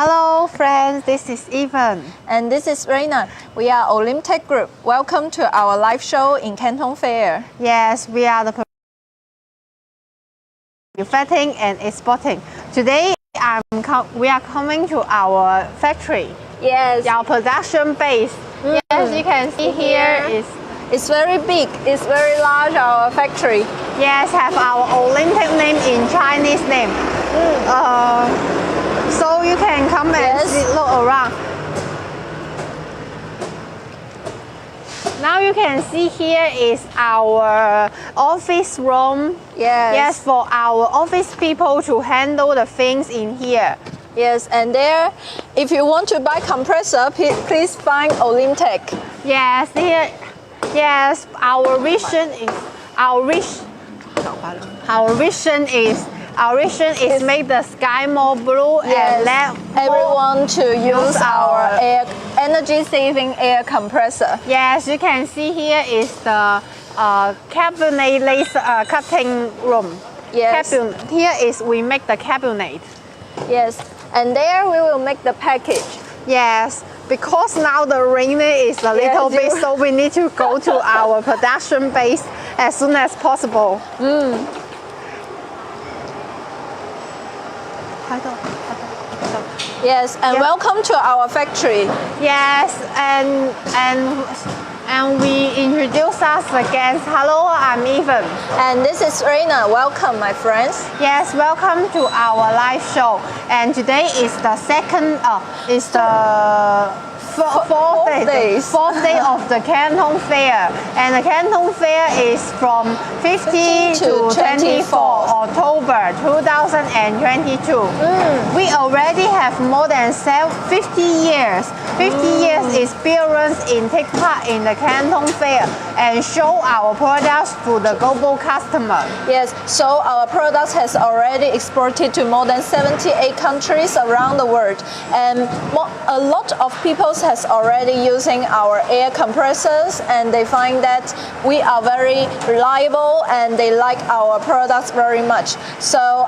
Hello friends, this is Evan. And this is Reina. We are Olymtech Group. Welcome to our live show in Canton Fair. Yes, we are the manufacturing and exporting. Today we are coming to our factory. Yes. Our production base. Yes, you can see here is. It's very big. It's very large, our factory. Yes, have our Olymtech name in Chinese name. So you can come and look around. Now you can see here is our office room. Yes, for our office people to handle the things in here. Yes, and there, if you want to buy compressor, please find Olymtech. Yes, here. Yes, our vision is make the sky more blue and let everyone to use our energy-saving air compressor. Yes, you can see here is the cabinet laser cutting room. Yes. Here is we make the cabinet. Yes, and there we will make the package. Yes, because now the rain is a little bit, so we need to go to our production base as soon as possible. Yes, and welcome to our factory. Yes, and we introduce us again. Hello, I'm Evan. And this is Reina. Welcome, my friends. Yes, welcome to our live show. And today is the fourth day of the Canton Fair. And the Canton Fair is from 15 to 24 October 2022. We already have more than 50 years experience in take part in the Canton Fair and show our products to the global customer. Yes, so our products has already exported to more than 78 countries around the world. And a lot of people has already using our air compressors, and they find that we are very reliable and they like our products very much. So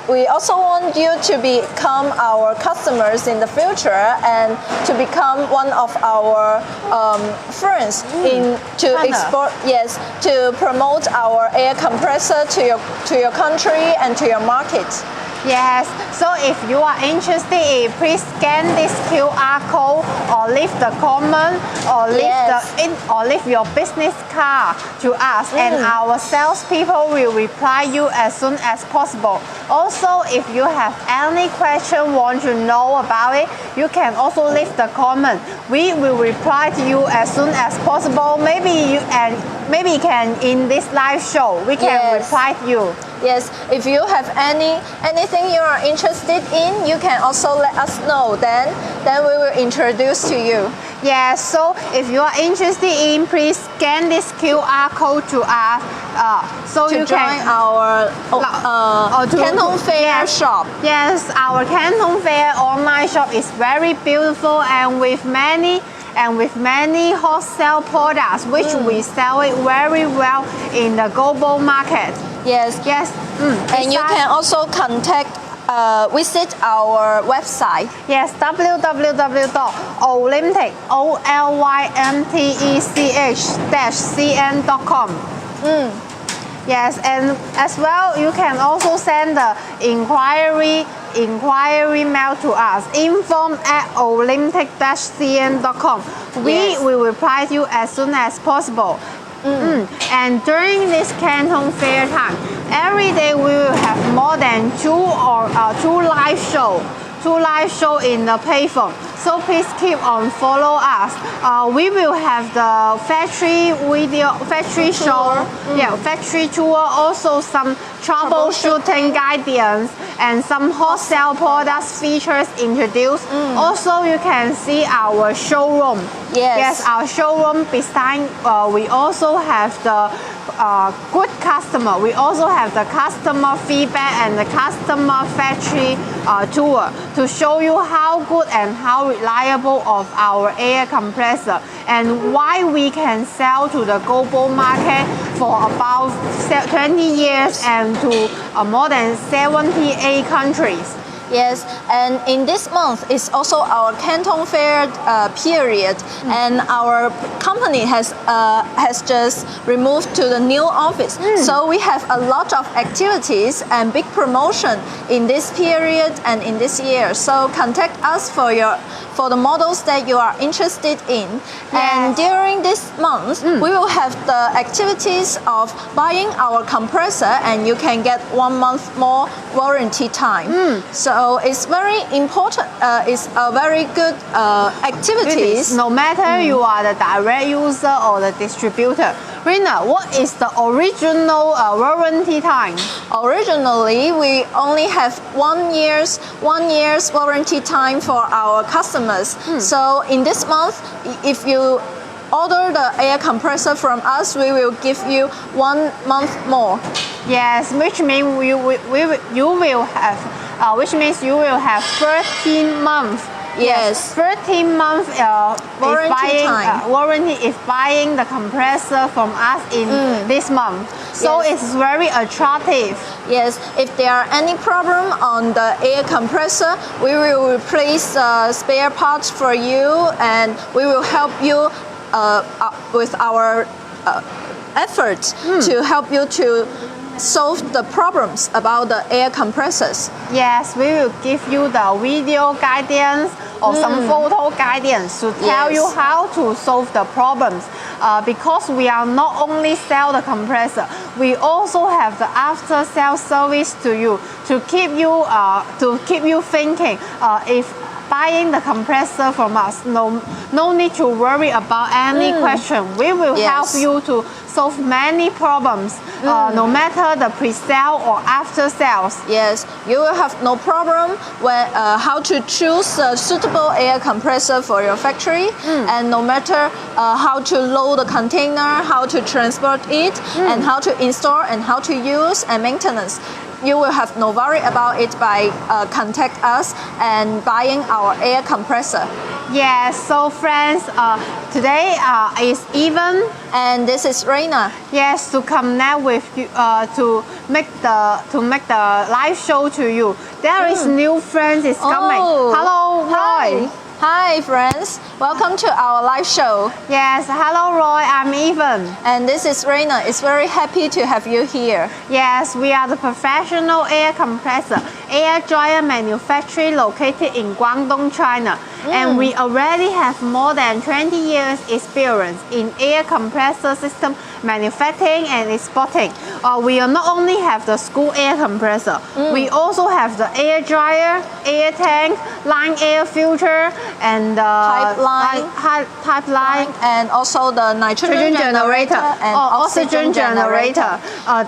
we also want you to become our customers in the future and to become one of our friends to promote our air compressor to your country and to your market. Yes, so if you are interested, please scan this QR code or leave the comment or leave your business card to us, and our salespeople will reply you as soon as possible. Also, if you have any question want to know about it, you can also leave the comment. We will reply to you as soon as possible. Maybe in this live show we can reply to you. Yes, if you have anything you are interested in, you can also let us know. Then we will introduce to you. Yes, so if you are interested in, please scan this QR code to us. So you can join our Canton Fair shop. Yes, our Canton Fair online shop is very beautiful and with many wholesale products, which we sell it very well in the global market. Yes. And you can also visit our website. Yes, www.olymtech.cn.com. Yes, and as well, you can also send the inquiry mail to us, info@olymtech-cn.com. We will reply to you as soon as possible. And during this Canton Fair time, every day we will have more than two live show in the payphone. So please keep on follow us. We will have the factory show, factory tour, also some troubleshooting guidance and some wholesale products features introduced. Also, you can see our showroom. Yes, our showroom beside. We also have the good customer. We also have the customer feedback and the customer factory tour to show you how good and how reliable of our air compressor and why we can sell to the global market for about 20 years and to more than 78 countries. Yes, and in this month is also our Canton Fair period, and our company has just removed to the new office. So we have a lot of activities and big promotion in this period and in this year. So contact us for the models that you are interested in. And during this month, we will have the activities of buying our compressor, and you can get 1 month more warranty time. So it's very important. It's a very good activities. No matter you are the direct user or the distributor. Rina, what is the original warranty time? Originally, we only have 1 year's warranty time for our customers. So in this month, if you order the air compressor from us, we will give you 1 month more. Yes, which means which means you will have 13 months. Yes. 13 months warranty if buying the compressor from us in this month. So it's very attractive. Yes, if there are any problem on the air compressor, we will replace spare parts for you, and we will help you with our efforts to help you to solve the problems about the air compressors. Yes, we will give you the video guidance or some photo guidance to tell you how to solve the problems. Because we are not only sell the compressor, we also have the after sale service to you to keep you thinking if buying the compressor from us, no need to worry about any question. We will help you to solve many problems, no matter the pre-sale or after sales. Yes, you will have no problem when how to choose a suitable air compressor for your factory, and no matter how to load the container, how to transport it, and how to install and how to use and maintenance. You will have no worry about it by contact us and buying our air compressor. Yes, so friends, today is Evan and this is Reina. Yes, to connect with you, to make the live show to you. There is new friends is coming. Hello, Roy. Hi friends, welcome to our live show. Yes, hello Roy, I'm Evan. And this is Reina. It's very happy to have you here. Yes, we are the professional air compressor, air dryer manufacturer located in Guangdong, China. And we already have more than 20 years experience in air compressor system manufacturing and exporting. We not only have the school air compressor, we also have the air dryer, air tank, line air filter, and pipeline, and also the nitrogen generator and oxygen generator,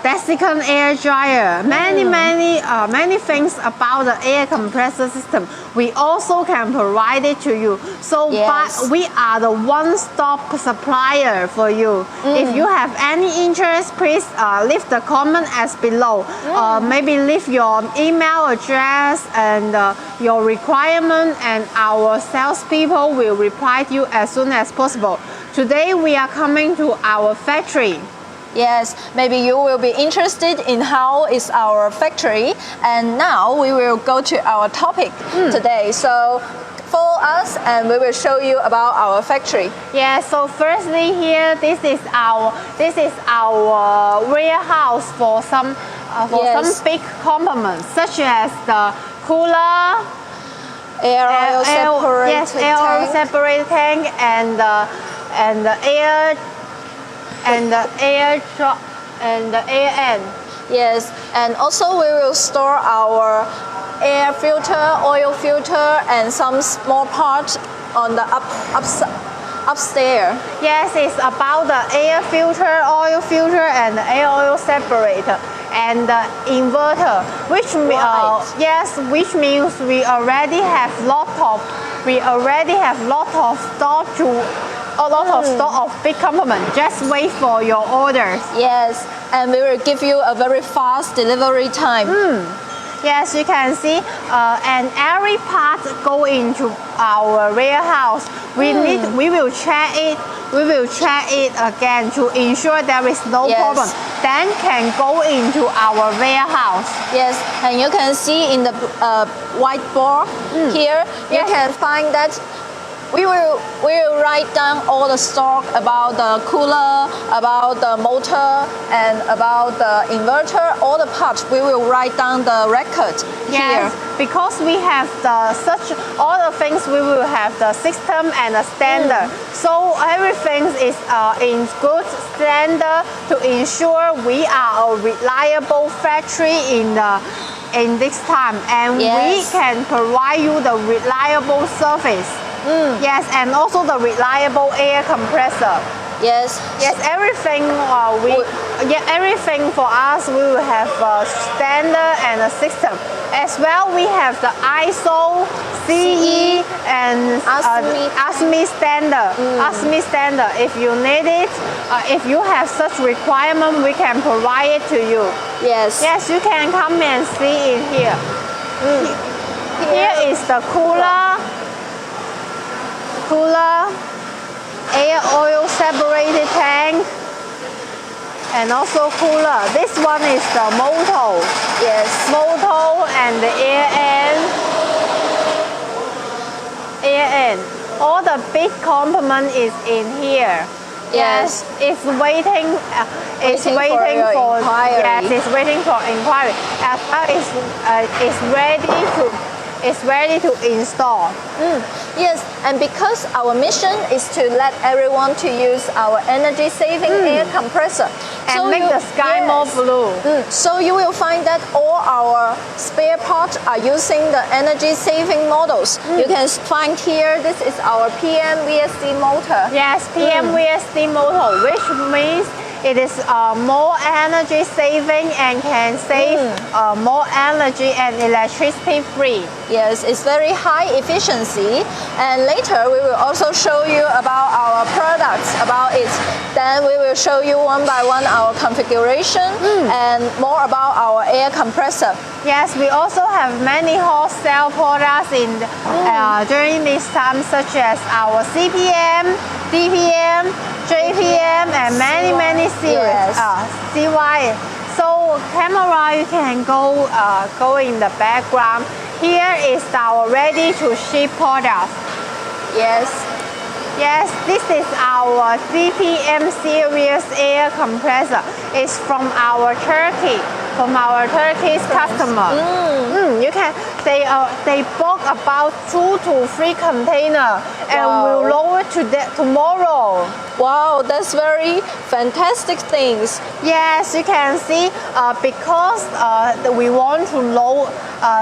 desiccant air dryer, many things about the air compressor system. We also can provide it to you. So we are the one-stop supplier for you. If you have any interest, please leave the comment as below. Maybe leave your email address and your requirement, and our salespeople will reply to you as soon as possible. Today we are coming to our factory. Yes, maybe you will be interested in how is our factory, and now we will go to our topic today. So follow us and we will show you about our factory. Yeah, so firstly here, this is our warehouse for some big components such as the cooler, air oil separated tank, and the air end. Yes, and also we will store our air filter, oil filter, and some small parts on the upstairs. Yes, it's about the air filter, oil filter, and the air oil separator, and the inverter, which means we already have lot of stock of big components. Just wait for your orders. Yes, and we will give you a very fast delivery time. Yes, you can see, and every part go into our warehouse. We will check it. We will check it again to ensure there is no Yes. problem. Then can go into our warehouse. Yes, and you can see in the whiteboard here, you Yes. can find that we will write down all the stock about the cooler, about the motor, and about the inverter, all the parts. We will write down the record here. Yes, because we have all the things, we will have the system and the standard. So everything is in good standard to ensure we are a reliable factory in this time, and Yes. we can provide you the reliable service. Yes, and also the reliable air compressor. Yes. Yes, everything everything for us, we will have a standard and a system. As well, we have the ISO, CE, and ASME standard. ASME standard. If you need it, if you have such requirement, we can provide it to you. Yes. Yes, you can come and see in here. Here is the cooler, air oil separated tank, and also cooler. This one is the motor. Yes. Motor and the air end. All the big component is in here. Yes. It's waiting. It's Waiting waiting for your for inquiry. yes. It's waiting for inquiry. As well, it's ready to. It's ready to install. Yes, and because our mission is to let everyone to use our energy-saving air compressor. And make the sky more blue. So you will find that all our spare parts are using the energy-saving models. You can find here, this is our PM VSD motor. Yes, PM VSD motor, which means it is more energy saving and can save more energy and electricity free. Yes, it's very high efficiency. And later we will also show you about our products, about it. Then we will show you one by one our configuration and more about our air compressor. Yes, we also have many wholesale products during this time, such as our CPM, DPM, JPM, and many series. Yes. CY. So camera, you can go in the background. Here is our ready to ship product. Yes. Yes, this is our CPM series air compressor. It's from our Turkish customer. You can they book about 2 to 3 container and will load it tomorrow. Wow, that's very fantastic things. Yes, you can see because we want to know,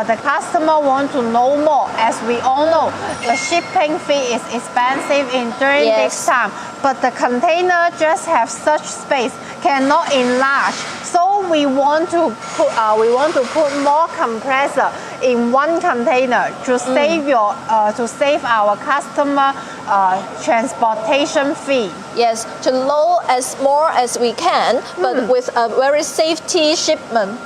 the customer want to know more. As we all know, the shipping fee is expensive during this time, but the container just have such space, cannot enlarge. So we want to put more compressor in one container to save our customer transportation fee. Yes, to load as more as we can, but with a very safety shipment.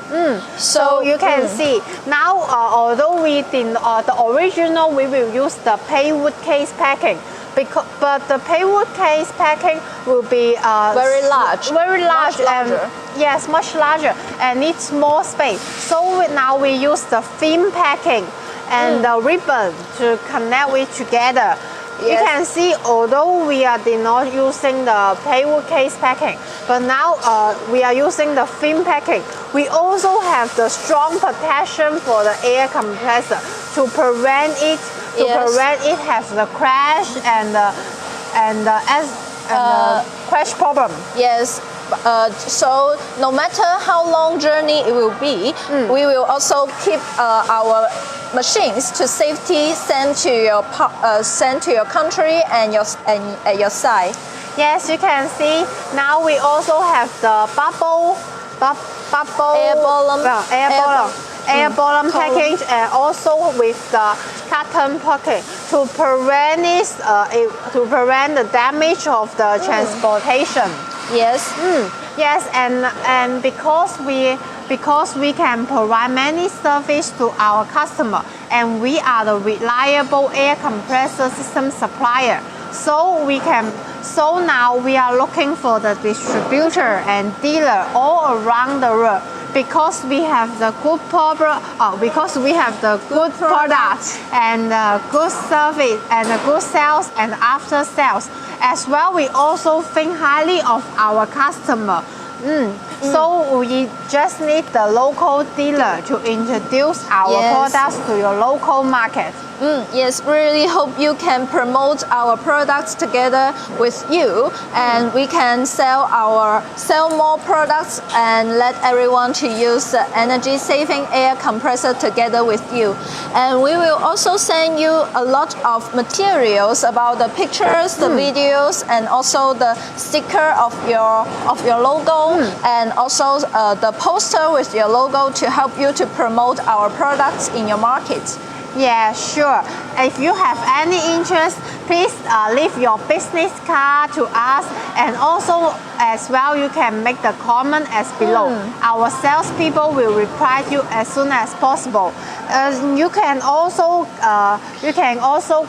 So you can see now, although we did the original, we will use the paywood case packing. But the paywood case packing will be Very large. much larger. Yes, much larger and needs more space. So now we use the film packing and the ribbon to connect it together. You can see, although we are not using the paywood case packing, but now we are using the film packing. We also have the strong protection for the air compressor to prevent it have the crash and the crash problem. Yes. So no matter how long journey it will be, we will also keep our machines to safety sent to your country and at your side. Yes, you can see now we also have the air balloon package, and also with the cotton pocket to prevent the damage of the transportation. Yes. Yes, and because because we can provide many services to our customer, and we are the reliable air compressor system supplier. So now we are looking for the distributor and dealer all around the world, because we have the good product and good service and good sales and after sales. As well, we also think highly of our customer. So we just need the local dealer to introduce our products to your local market. Yes, really hope you can promote our products together with you, and we can sell more products and let everyone to use the energy saving air compressor together with you. And we will also send you a lot of materials about the pictures, the videos, and also the sticker of your logo, and also the poster with your logo to help you to promote our products in your market. Yeah, sure. If you have any interest, please leave your business card to us, and also as well you can make the comment as below. Our salespeople will reply to you as soon as possible. You can also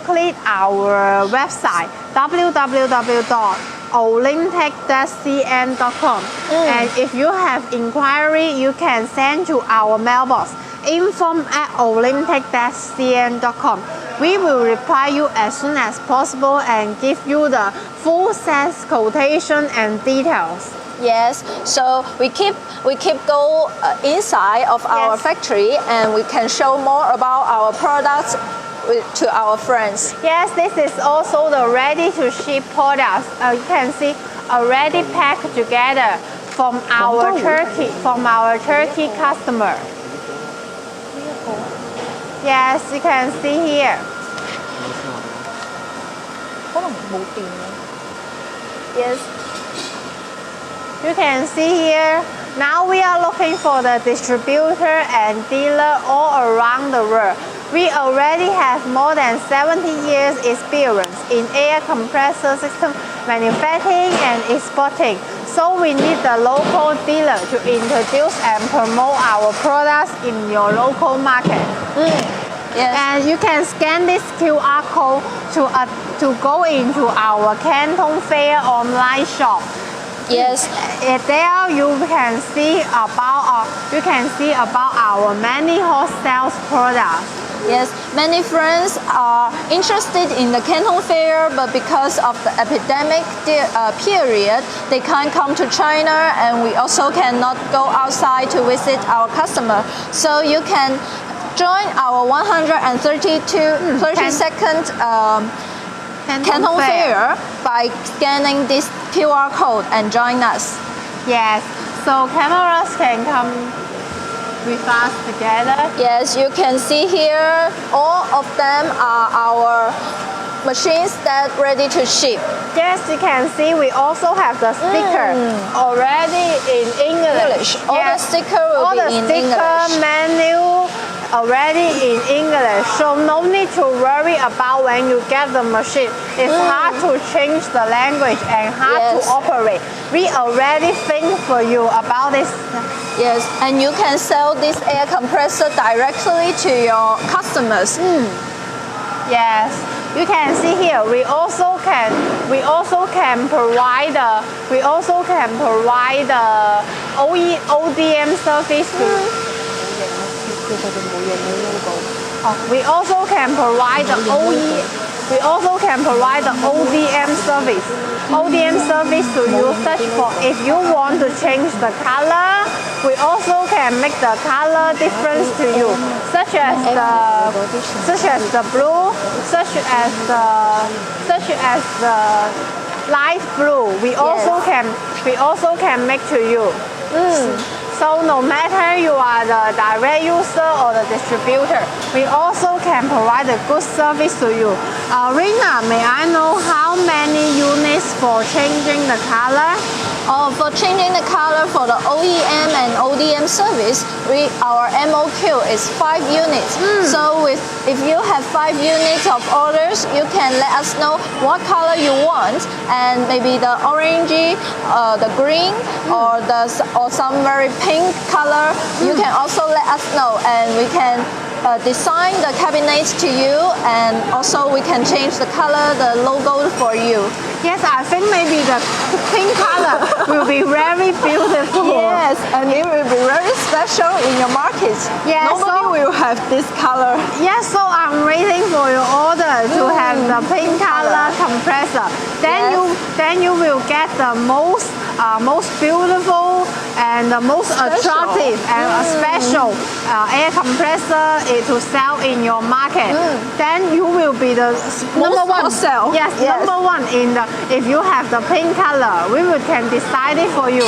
click our website www.olymtech-cn.com, and if you have inquiry, you can send to our mailbox info@olymtech-cn.com. We will reply you as soon as possible and give you the full sales quotation and details. Yes, so we keep go inside of our factory, and we can show more about our products to our friends. Yes, this is also the ready to ship products. You can see already packed together from our Turkey customer. Yes, you can see here. Yes. You can see here. Now we are looking for the distributor and dealer all around the world. We already have more than 70 years experience in air compressor system manufacturing and exporting. So we need the local dealer to introduce and promote our products in your local market. Yes. And you can scan this QR code to go into our Canton Fair online shop. Yes. There you can see about our many wholesale products. Yes, many friends are interested in the Canton Fair, but because of the epidemic period, they can't come to China, and we also cannot go outside to visit our customer. So you can join our 30-second Canton Fair by scanning this QR code and join us. Yes, so cameras can come with us together. Yes, you can see here, all of them are our machines that ready to ship. Yes, you can see we also have the sticker already in English. All the sticker will be in English. All the sticker menu already in English, so no need to worry about when you get the machine. It's hard to change the language and hard to operate. We already think for you about this. Yes, and you can sell this air compressor directly to your customers. Yes, you can see here. We also can provide the ODM service to. We also can provide the ODM service. ODM service to you, such for if you want to change the color, we also can make the color difference to you, such as the blue, such as the light blue. We also can make to you. So no matter you are the direct user or the distributor, we also can provide a good service to you. Rina, may I know how many units for changing the color? For changing the color for the OEM and ODM service, our MOQ is 5 units. So if you have 5 units of orders, you can let us know what color you want, and maybe the orangey, the green, or some very pink color. You can also let us know, and we can design the cabinets to you, and also we can change the color, the logo for you. Yes, I think maybe the pink color will be very beautiful. Yes, and it will be very special in your market. Yes, Nobody will have this color. Yes, so I'm waiting for your order to have the pink color compressor. Then you will get the most beautiful and the most attractive and special air compressor to sell in your market. Then you will be the number one. Yes, number one in the. If you have the pink color, we can decide it for you.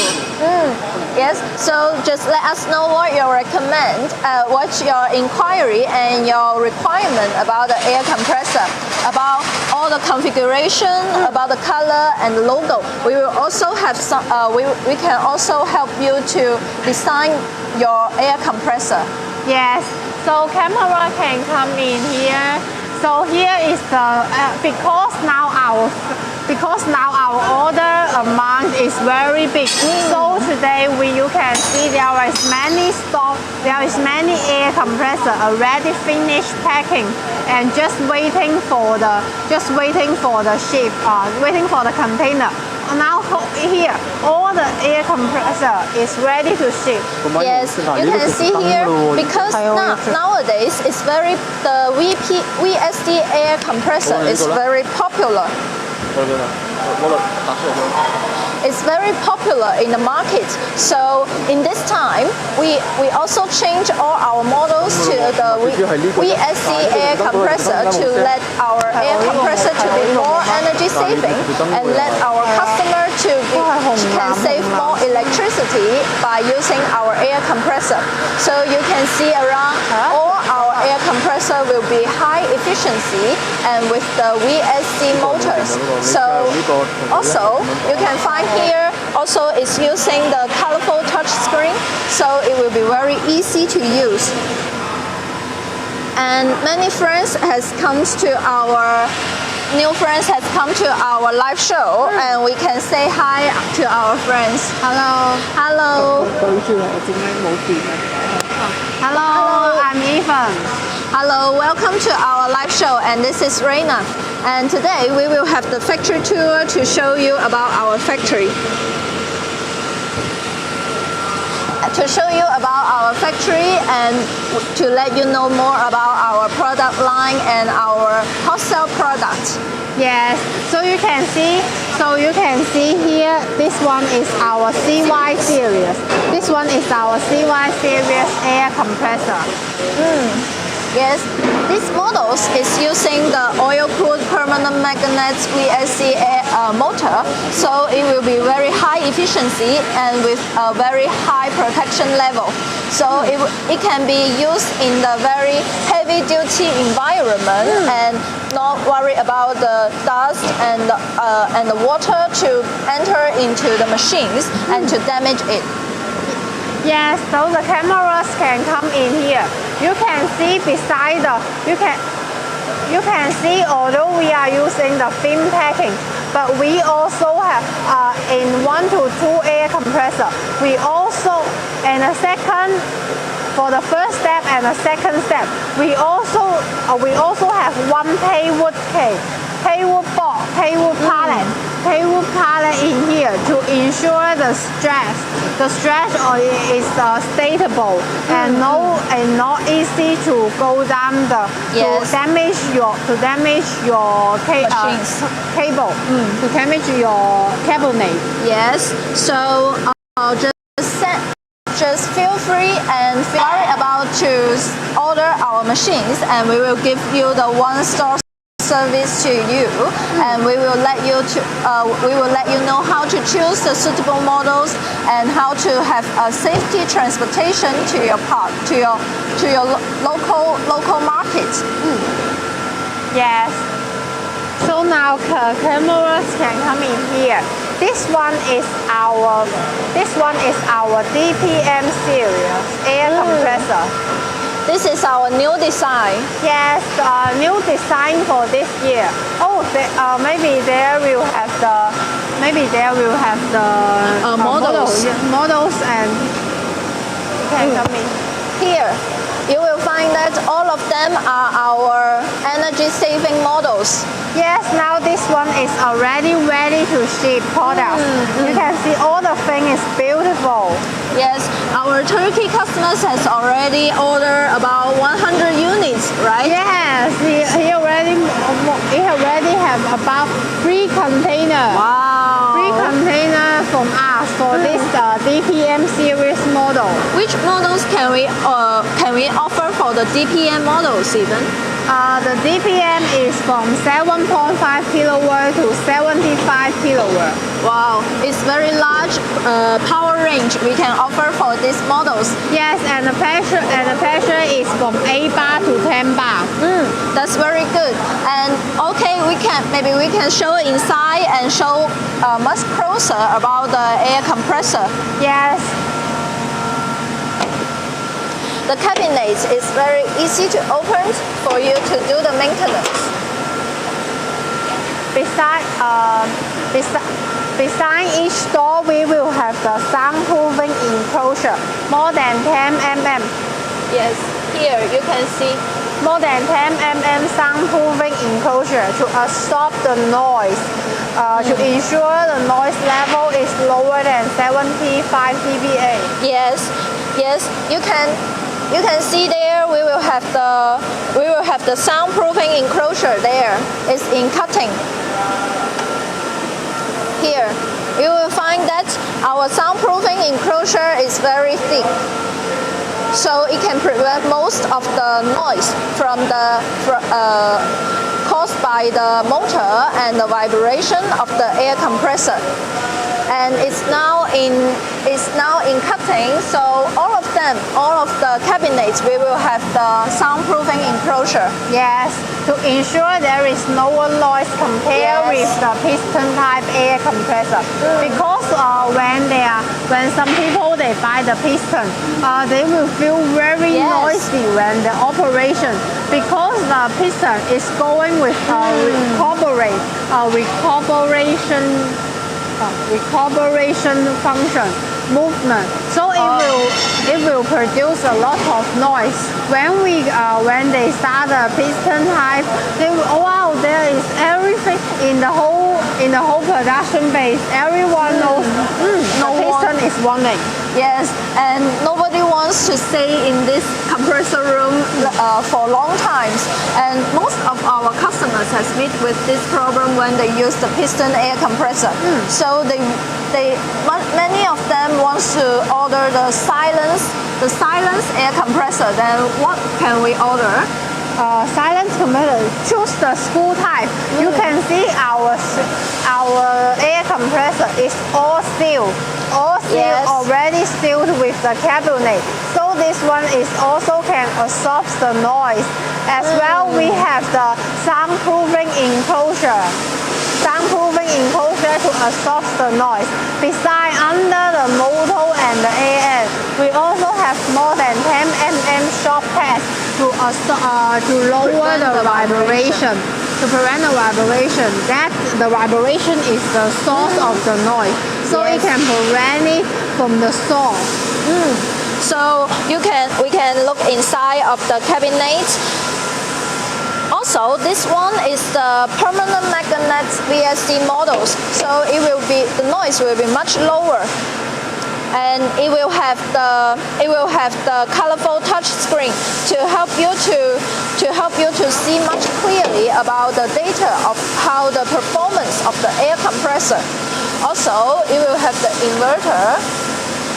Yes, so just let us know what you recommend, what's your inquiry and your requirement about the air compressor, about all the configuration, about the color and the logo. We will also have some. We can also help you to design your air compressor. Yes, so camera can come in here. So here is the because now our order amount is very big. So today you can see there is many air compressor already finished packing and just waiting for the ship, waiting for the container. Now here, all the air compressor is ready to ship. Yes, you can see here because nowadays the VSD air compressor is very popular. It's very popular in the market. So in this time, we also change all our models to the VSD air compressor to let our air compressor to be more energy saving and let our customer can save more electricity by using our air compressor. So you can see around all our air compressor will be high efficiency and with the VSD motors. So also you can find here also it's using the colorful touch screen, so it will be very easy to use. And many friends new friends has come to our live show, and we can say hi to our friends. Hello. Hello. Hello, I'm Ethan. Hello, welcome to our live show, and this is Reina. And today we will have the factory tour to show you about our factory. To show you about our factory and to let you know more about our product line and our wholesale product. Yes, so you can see here, this one is our CY series. This one is our CY series air compressor. Yes, this models is using the oil-cooled permanent magnet VSC motor, so it will be very high efficiency and with a very high protection level. So it can be used in the very heavy-duty environment and not worry about the dust and the water to enter into the machines and to damage it. Yes, so the cameras can come in here. You can see beside you can see although we are using the film packing, but we also have in 1 to 2 air compressor. We also for the first step and the second step, we also have one paywood pallet in here to ensure the stretch is stable and not easy to go down to damage your cable, to damage your cabinet. Yes, so just feel free and worry about to order our machines, and we will give you the one-stop service to you, and we will let you know how to choose the suitable models and how to have a safety transportation to your local market. Yes. So now cameras can come in here. This one is our DPM series air compressor. This is our new design. Yes, new design for this year. Oh, maybe there will have the models and you can come in. Here, you will find that all of them are our energy-saving models. Yes, now this one is already ready to ship products. You can see all the thing is beautiful. Yes, our Turkey customers has already ordered about 100 units, right? Yes, he already have about 3 containers. Wow. 3 containers from us for this DPM series model. Which models can we offer for the DPM models even? The DPM is from 7.5 kilowatt to 75 kilowatt. Wow, it's very large power range we can offer for these models. Yes, and the pressure is from 8 bar to 10 bar. That's very good. And okay, maybe we can show inside and show much closer about the air compressor. Yes. The cabinet is very easy to open for you to do the maintenance. Beside each door, we will have the soundproofing enclosure, more than 10 mm. Yes, here you can see more than 10 mm soundproofing enclosure to absorb the noise, to ensure the noise level is lower than 75 dBA. Yes, you can see there we will have the soundproofing enclosure there. It's in cutting. Here, you will find that our soundproofing enclosure is very thick, so it can prevent most of the noise caused by the motor and the vibration of the air compressor. And it's now in cutting, so all of the cabinets we will have the soundproofing enclosure. Yes, to ensure there is no noise compared with the piston type air compressor. Because when some people they buy the piston, they will feel very noisy when the operation, because the piston is going with recuperation function movement, so it will produce a lot of noise. When they start the piston type, they will, wow, there is everything in the whole production base. Everyone knows the piston is running. Yes, and nobody wants to stay in this compressor room for long times. And most of our customers has met with this problem when they use the piston air compressor. So many of them wants to order the silence air compressor. Then what can we order? Silence compressor. Choose the screw type. You can see our air compressor is all sealed. Already sealed with the cabinet. So this one is also can absorb the noise. As well, we have the soundproofing enclosure. Soundproofing enclosure to absorb the noise. Besides, under the motor and the AM, we also have more than 10 mm short pads to lower the vibration. To prevent the vibration, the vibration is the source of the noise, so it can prevent it from the source. So we can look inside of the cabinet. Also, this one is the permanent magnet VSD models, so the noise will be much lower, and it will have the colorful touch screen to help you to see much clearly about the data of how the performance of the air compressor. Also, it will have the inverter.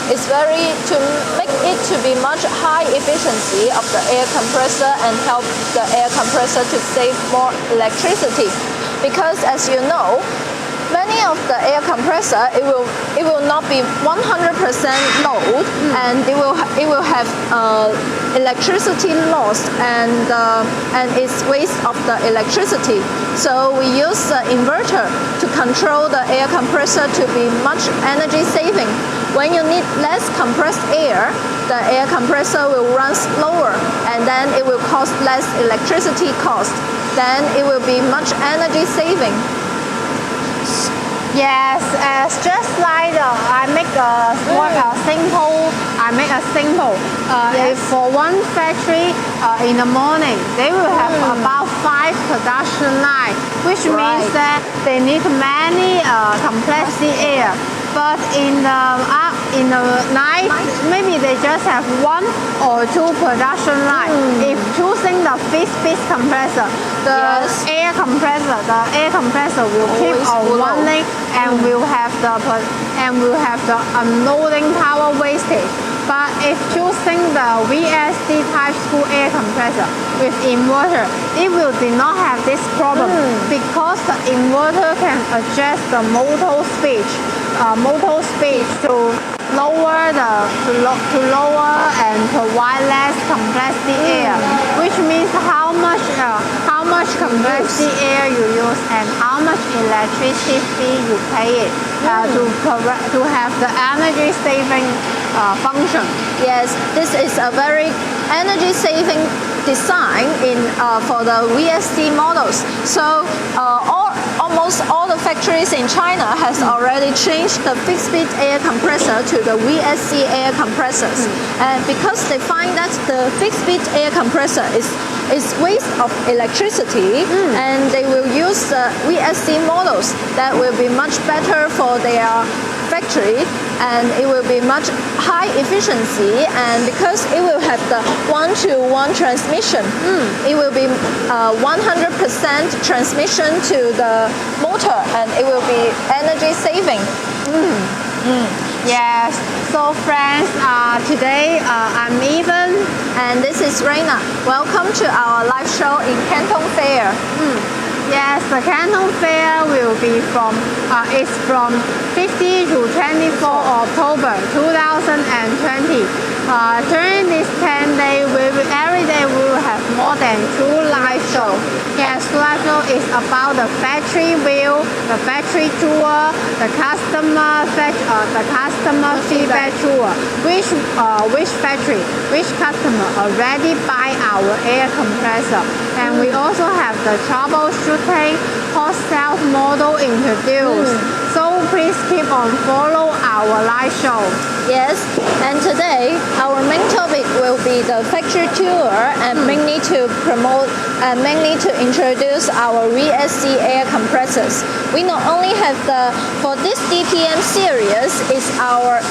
It's to make it to be much high efficiency of the air compressor and help the air compressor to save more electricity. Because as you know, many of the air compressor, it will not be 100% load, and it will have electricity loss and it's waste of the electricity. So we use the inverter to control the air compressor to be much energy saving. When you need less compressed air, the air compressor will run slower, and then it will cost less electricity cost. Then it will be much energy saving. Yes, just like I make a simple. If for one factory in the morning, they will have about 5 production lines, which means that they need many compressed air. But in the night, maybe they just have 1 or 2 production lines. If choosing the fixed compressor, the air compressor will keep on running and will have the unloading power wastage. But if choosing the VSD type 2 air compressor with inverter, it will not have this problem because the inverter can adjust the motor speed to lower and provide less compressed air, which means how much compressed air you use and how much electricity you pay it to have the energy saving function. Yes, this is a very energy saving design for the VSD models. So almost all the factories in China has already changed the fixed speed air compressor to the VSD air compressors, and because they find that the fixed speed air compressor is waste of electricity, and they will use the VSD models that will be much better for their factory, and it will be much high efficiency, and because it will have the 1-to-1 transmission, it will be 100% transmission to the motor, and it will be energy saving. Yes, so friends, today I'm Even and this is Reina. Welcome to our live show in Canton Fair. Yes, the Canton Fair will be from 50 to 24 October 2020. During this 10 days, every day we will have more than 2 live shows. Yes, live show is about the factory view, the factory tour, the customer feedback tour. Which factory, which customer already buy our air compressor, and we also have the troubleshooting post-sales model introduced. So please keep on follow our live show. Yes, and today our main topic will be the factory tour, and mainly to promote and mainly to introduce our VSD air compressors. We not only have for this DPM series is our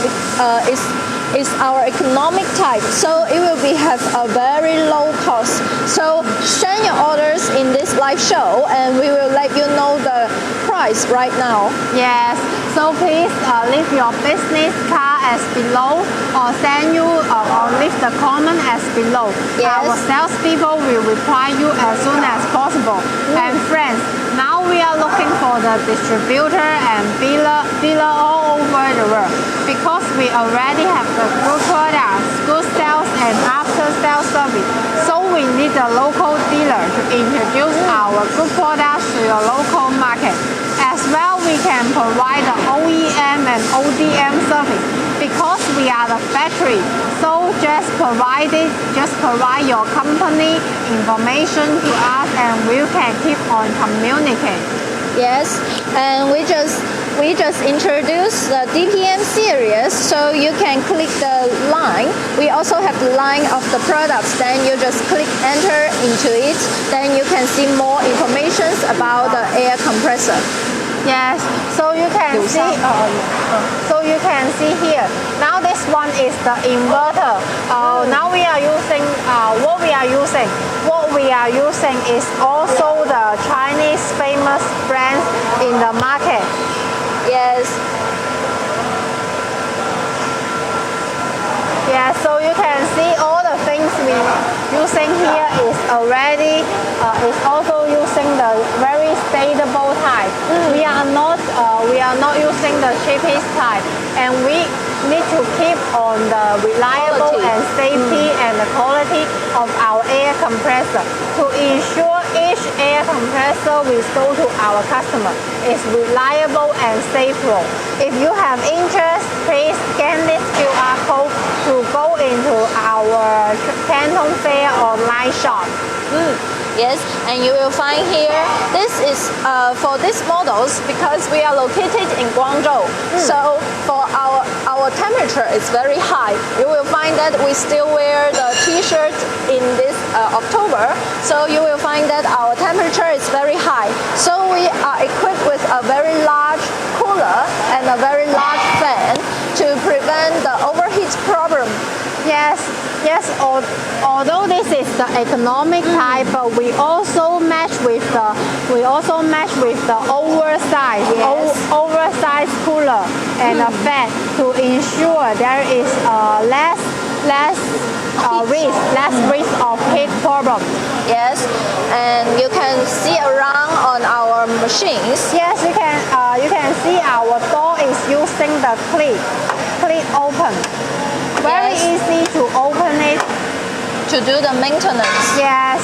economic type, so it will have a very low cost. So send your orders in this live show, and we will let you know the price right now. Yes, so please leave your business card as below, or send you or leave the comment as below. Yes. Our salespeople will reply you as soon as possible. And friends, now we are looking for the distributor and dealer all over the world, because we already have the good products, good sales and after sales service. So we need a local dealer to introduce our good products to your local market. As well, we can provide the OEM and ODM service because we are the factory. So just provide your company information to us, and we can keep on communicating. Yes, and we just introduced the DPM series, so you can click the line. We also have the line of the products, then you just click enter into it, then you can see more information about the air compressor. Yes, so you can see here. Now this one is the inverter. Now we are using what we are using is also the Chinese famous brands in the market. Yes. Yeah, so you can see all the things we using here is already is also using the very stable type. We are not using the cheapest type, and we need to keep on the reliable Quality. and safety and the quality of our air compressor to ensure each air compressor we sell to our customer is reliable and safe. If you have interest, please scan this QR code to go into our Canton Fair online shop. Yes, and you will find here, this is for these models because we are located in Guangzhou. So for our temperature is very high. You will find that we still wear the t-shirt in this October. So you will find that our temperature is very high. So we are equipped with a very large cooler and a very large fan to prevent the overheat problem. Yes. Although this is the economic type, but we also match with the oversized cooler and a fan to ensure there is less risk of heat problem. Yes, and you can see around on our machines. Yes, you can see our door is using the click open. Very Yes. easy to open it. To do the maintenance. Yes.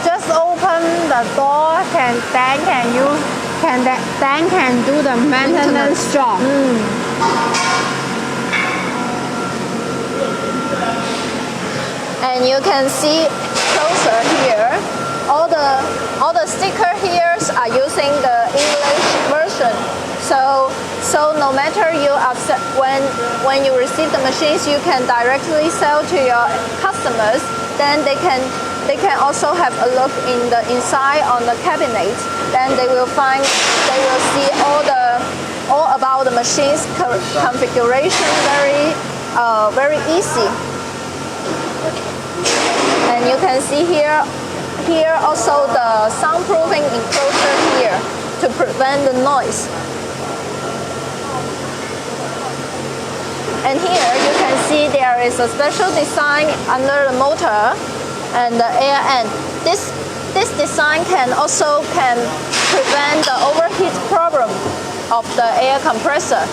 Just open the door, then can do the maintenance job. And you can see closer here, all the sticker here are using the English version. So no matter you accept, when you receive the machines, you can directly sell to your customers. Then they can also have a look in the inside on the cabinet. Then they will see all about the machine's configuration very easy. And you can see here also the soundproofing enclosure here to prevent the noise. And here you can see there is a special design under the motor and the air end. This design can prevent the overheat problem of the air compressor.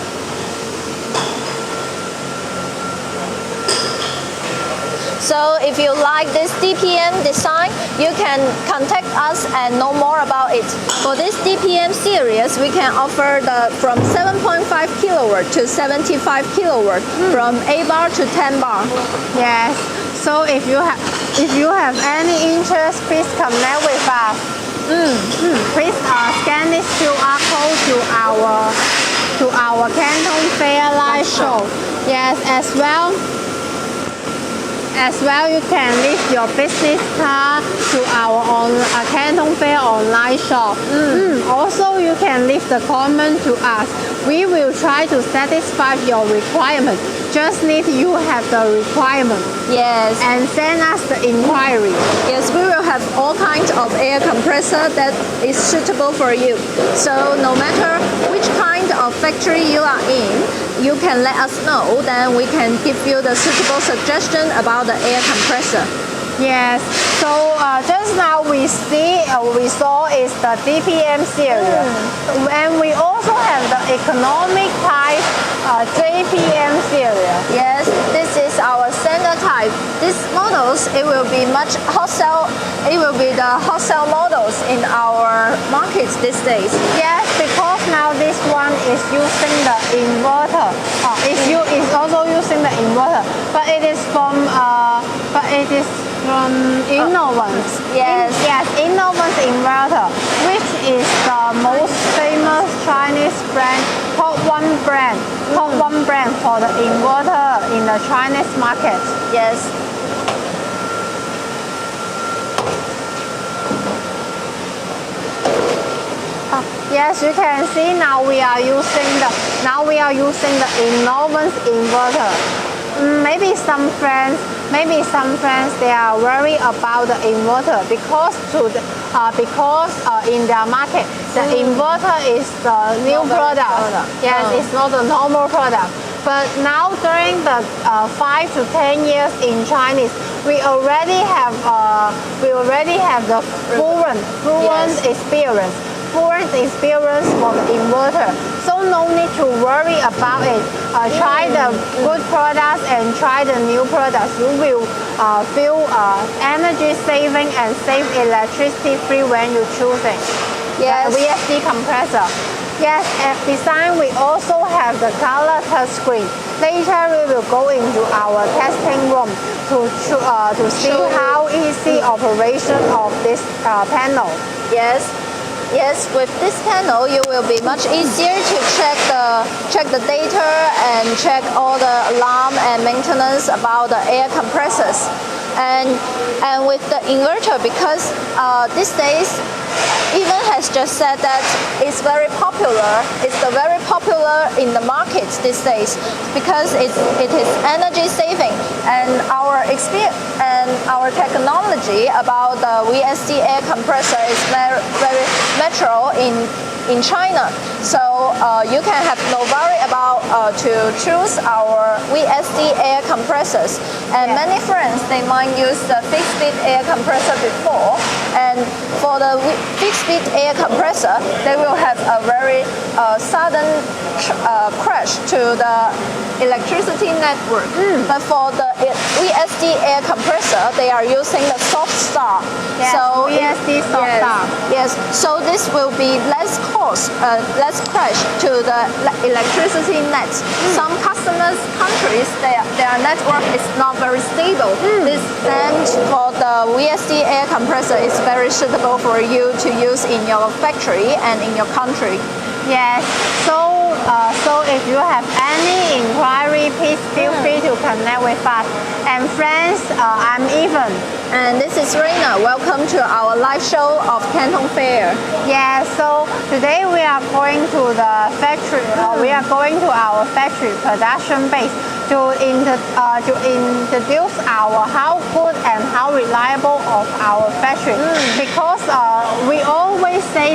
So if you like this DPM design, you can contact us and know more about it. For this DPM series, we can offer from 7.5 kilowatt to 75 kilowatt, from 8 bar to 10 bar. Yes. So if you have any interest, please connect with us. Please scan this QR code to our Canton Fair live show. Yes, as well, you can leave your business card to our Canton Fair online shop. Also, you can leave the comment to us. We will try to satisfy your requirement. Just need you have the requirement. Yes. And send us the inquiry. Yes, we will have all kinds of air compressor that is suitable for you. So no matter which kind of factory you are in, you can let us know, then we can give you the suitable suggestion about the air compressor. Yes. So just now we saw is the DPM series, and we also have the economic type JPM series. Yes, this is our standard type. These models, it will be the hot sale models in our markets these days. Yes, because now this one is using the inverter. It's also using the inverter, but it is from Innovance. Yes. Innovance inverter, which is the most famous Chinese brand, top one brand for the inverter in the Chinese market. Yes. Yes, you can see now we are using the Innovance inverter. Maybe some friends they are worried about the inverter because in their market the inverter is the new product. Yes, it's not a normal product. But now during the 5 to 10 years in Chinese, we already have the fluent experience for the inverter. So no need to worry about it. Try the good products and try the new products. You will feel energy saving and save electricity free when you choose it. Yes. The VSD compressor. Yes, at design we also have the color touchscreen. Later we will go into our testing room to see how easy operation of this panel. Yes. Yes, with this panel, you will be much easier to check the data and check all the alarm and maintenance about the air compressors. And with the inverter, because these days, even has just said that it's very popular. It's very popular in the market these days because it is energy saving, and our experience and our technology about the VSD air compressor is very natural in China. So you can have no worry about to choose our VSD air compressors. And many friends, they might use the fixed speed air compressor before, and for the fixed speed air compressor, they will have a very sudden crash to the electricity network. But for the VSD air compressor, they are using the soft start. Yes, so VSD soft start. Yes, so this will be less cost, less crash to the electricity net. Some countries, their network is not very stable. This and for the VSD air compressor is very suitable for you to use in your factory and in your country. Yes, so if you have any inquiry, please feel free to connect with us. And friends, I'm Evan. And this is Reina. Welcome to our live show of Canton Fair. Yeah, so today we are going to the factory. We are going to our factory production base to introduce how good and how reliable of our factory. Because we always say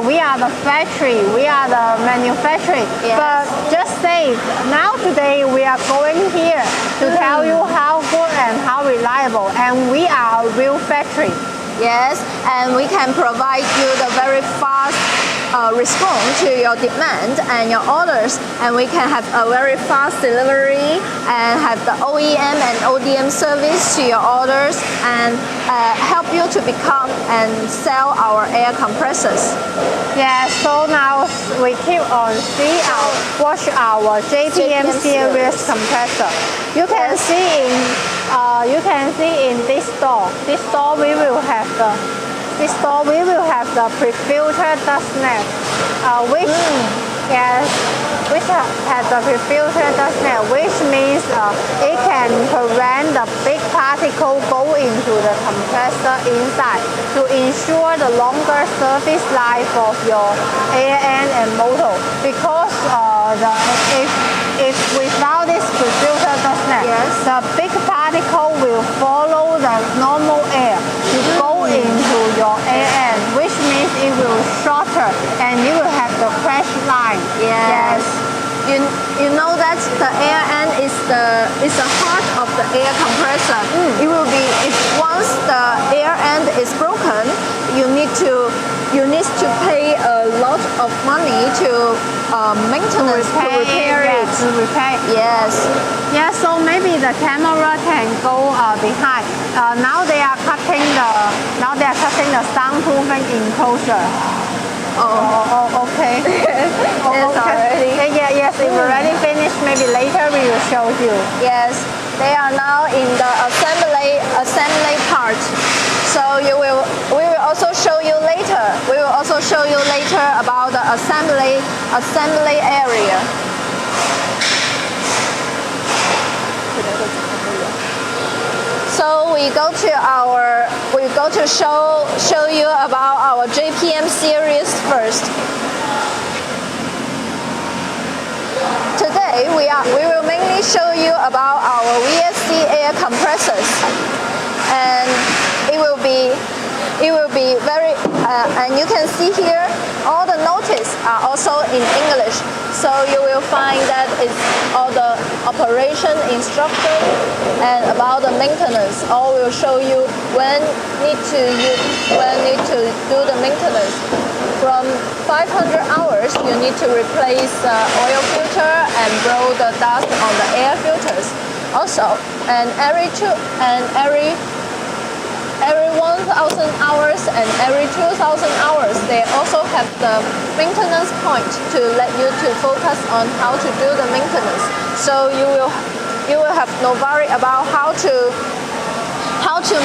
we are the factory, we are the manufacturing. Yes. But just say now today we are going here to tell you how good and how reliable, and we are a real factory. Yes, and we can provide you the very fast response to your demand and your orders, and we can have a very fast delivery and have the OEM and ODM service to your orders and help you to become and sell our air compressors. Yeah, so now we keep on watch our JPM series compressor. You can see in this store. This store we will have the pre-filtered dust net, which has the pre-filtered dust net, which means it can prevent the big particle go into the compressor inside to ensure the longer service life of your air end and motor. Because if without this pre-filtered dust net, the big particle will follow the normal air to go into your air end, which means it will shorter and you will have the crash line. Yes. You know that the air end is the heart of the air compressor. It will be, if once the air end is broken, you need to pay a lot of money to maintenance to repair it. Yes. Yeah, so maybe the camera can go behind. Now they are cutting the soundproofing enclosure. Okay. Yes, it's already finished. Maybe later we will show you. Yes, they are now in the assembly part. So we will also show you later. We will also show you later about the assembly area. So we go to show you about our JPM series first. Today we will mainly show you about our VSD air compressors, and it will be very and you can see here all the notice are also in English. So you will find that it's all the operation instruction and about the maintenance. All will show you when need to do the maintenance. From 500 hours, you need to replace the oil filter and blow the dust on the air filters. Also, and every 1,000 hours and every 2,000 hours, they also have the maintenance point to let you to focus on how to do the maintenance. So you will have no worry about how to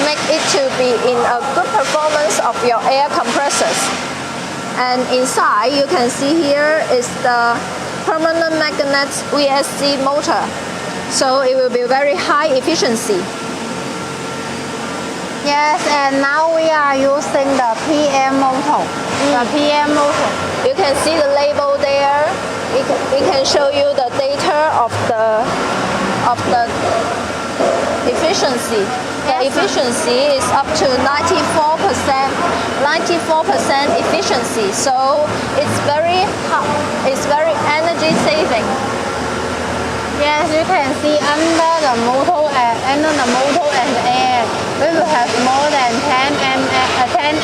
make it to be in a good performance of your air compressors. And inside, you can see here is the permanent magnet VSC motor. So it will be very high efficiency. Yes, and now we are using the PM motor. The PM motor. You can see the label there. It can show you the data of the efficiency. The efficiency is up to 94%. 94% efficiency. So it's very energy saving. Yes, you can see under the motor and air, we will have more than 10 cm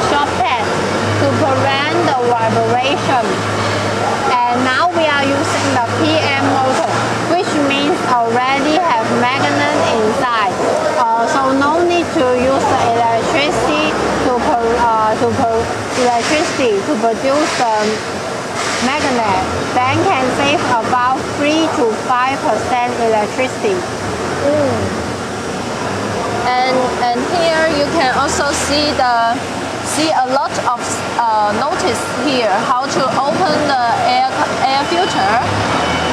short pad to prevent the vibration. And now we are using the PM motor, which means already have magnet inside. So no need to use the electricity to produce the magnet. Then can save about 3 to 5% electricity. And here you can also see a lot of notice here how to open the air filter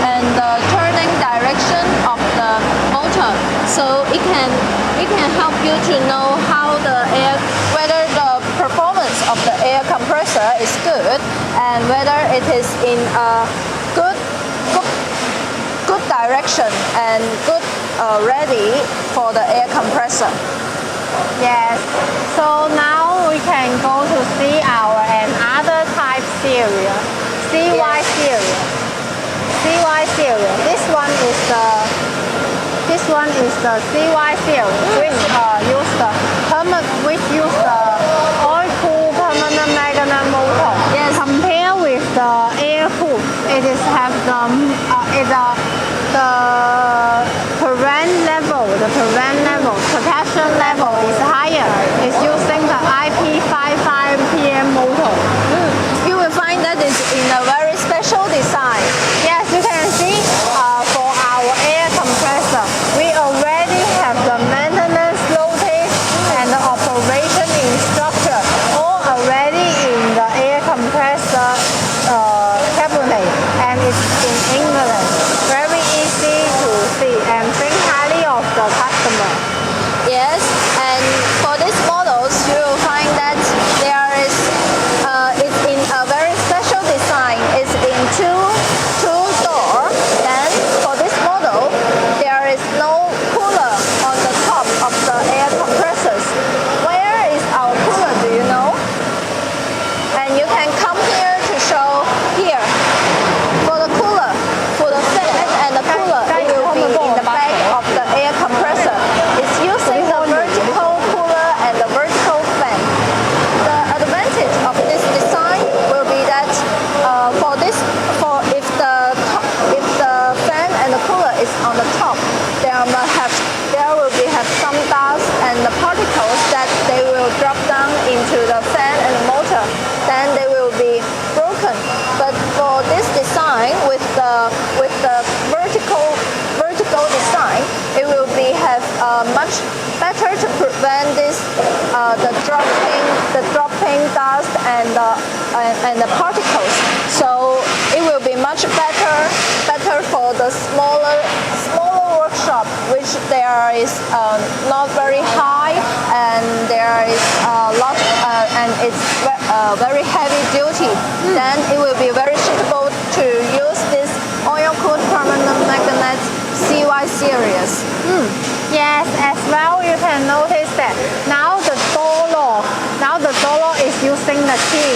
and the turning direction of the motor. So it can help you to know how whether the performance of the air compressor is good and whether it is in a good direction and good ready for the air compressor. Yes, so now we can go to see our another type serial, CY serial. CY serial. This one is the CY serial, which use the oil-cooled permanent magnet motor. Yes. Compared with the air-cooled, it is have the protection level is higher. It's using the IP55 PM motor. You will find that it's in a very special design. Yes, you can see for our air compressor, we already have the maintenance notice and the operation instruction all already in the air compressor cabinet, and it's in England. Very easy to see and think highly of the customer. Yes, and for these models, you will find that it's in a very special design. It's in two door. Then for this model, there is no cooler on the top of the air compressors. Where is our cooler? Do you know? And you can come here to show here. For the cooler, for the fan and the cooler, it will be in the back of the air compressor. It's using the vertical cooler and the vertical fan. The advantage of this design will be that if the fan and the cooler is on the top, there will have some dust and the particles that they will drop down into the fan and the motor. Then they will be broken. But for this design with the vertical design, it will have much better to prevent this the dropping dust and the particles. So it will be much better for the smaller workshop, which there is not very high and there is a lot and it's very heavy duty. Then it will be very suitable to use this oil-cooled permanent magnet CY series. Yes, as well you can notice step. Now the door lock. Now the door lock is using the key,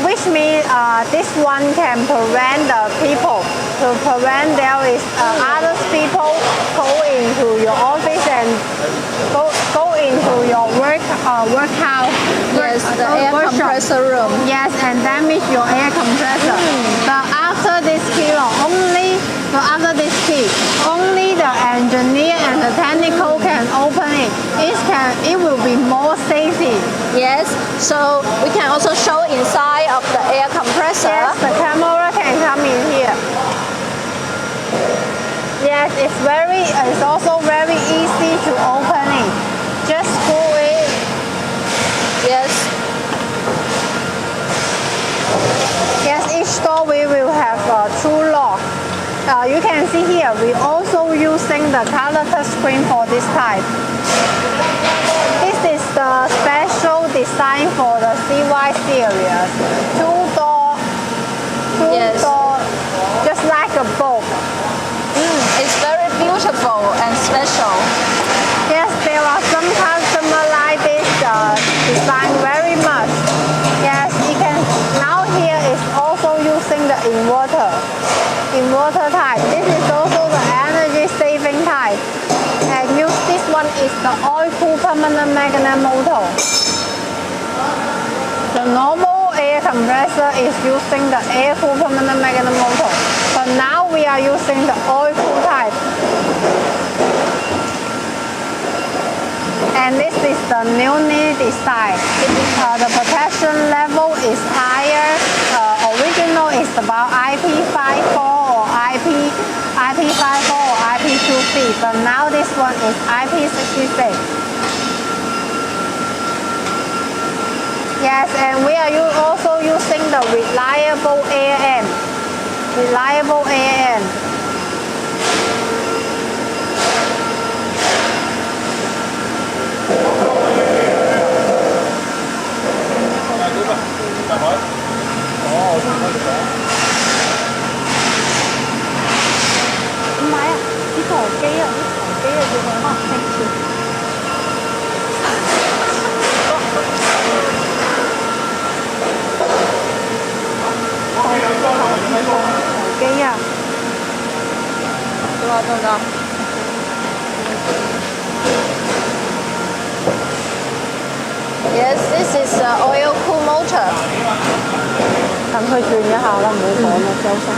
which means this one can prevent the people, to prevent there is other people go into your office and go into your workhouse. Yes, the air compressor room. Yes, and damage your air compressor. But after this key lock, only the engineer and the technical can open it. It will be more safety. Yes, so we can also show inside of the air compressor. Yes, the camera can come in here. Yes, it's also very easy to open it. Just pull it. Yes. Yes, each door we will have two locks. You can see here, we also using the color touch screen for this type. This is the special design for the CY series. Two door, just like a boat. It's very beautiful and special. Yes, there are some customers like this design very much. Yes, you can. Now here is also using the inverter type. This is also the energy saving type. And this one is the oil-cooled permanent magnet motor. The normal air compressor is using the air-cooled permanent magnet motor. But now we are using the oil-cooled type. And this is the newly design. The protection level is higher. Original is about IP54 or IP54 or IP23, but now this one is IP66. Yes, and we are also using the reliable AM. Reliable AM. Yes, this is an oil cool motor. 等佢轉一下啦，唔好講啦，休息下。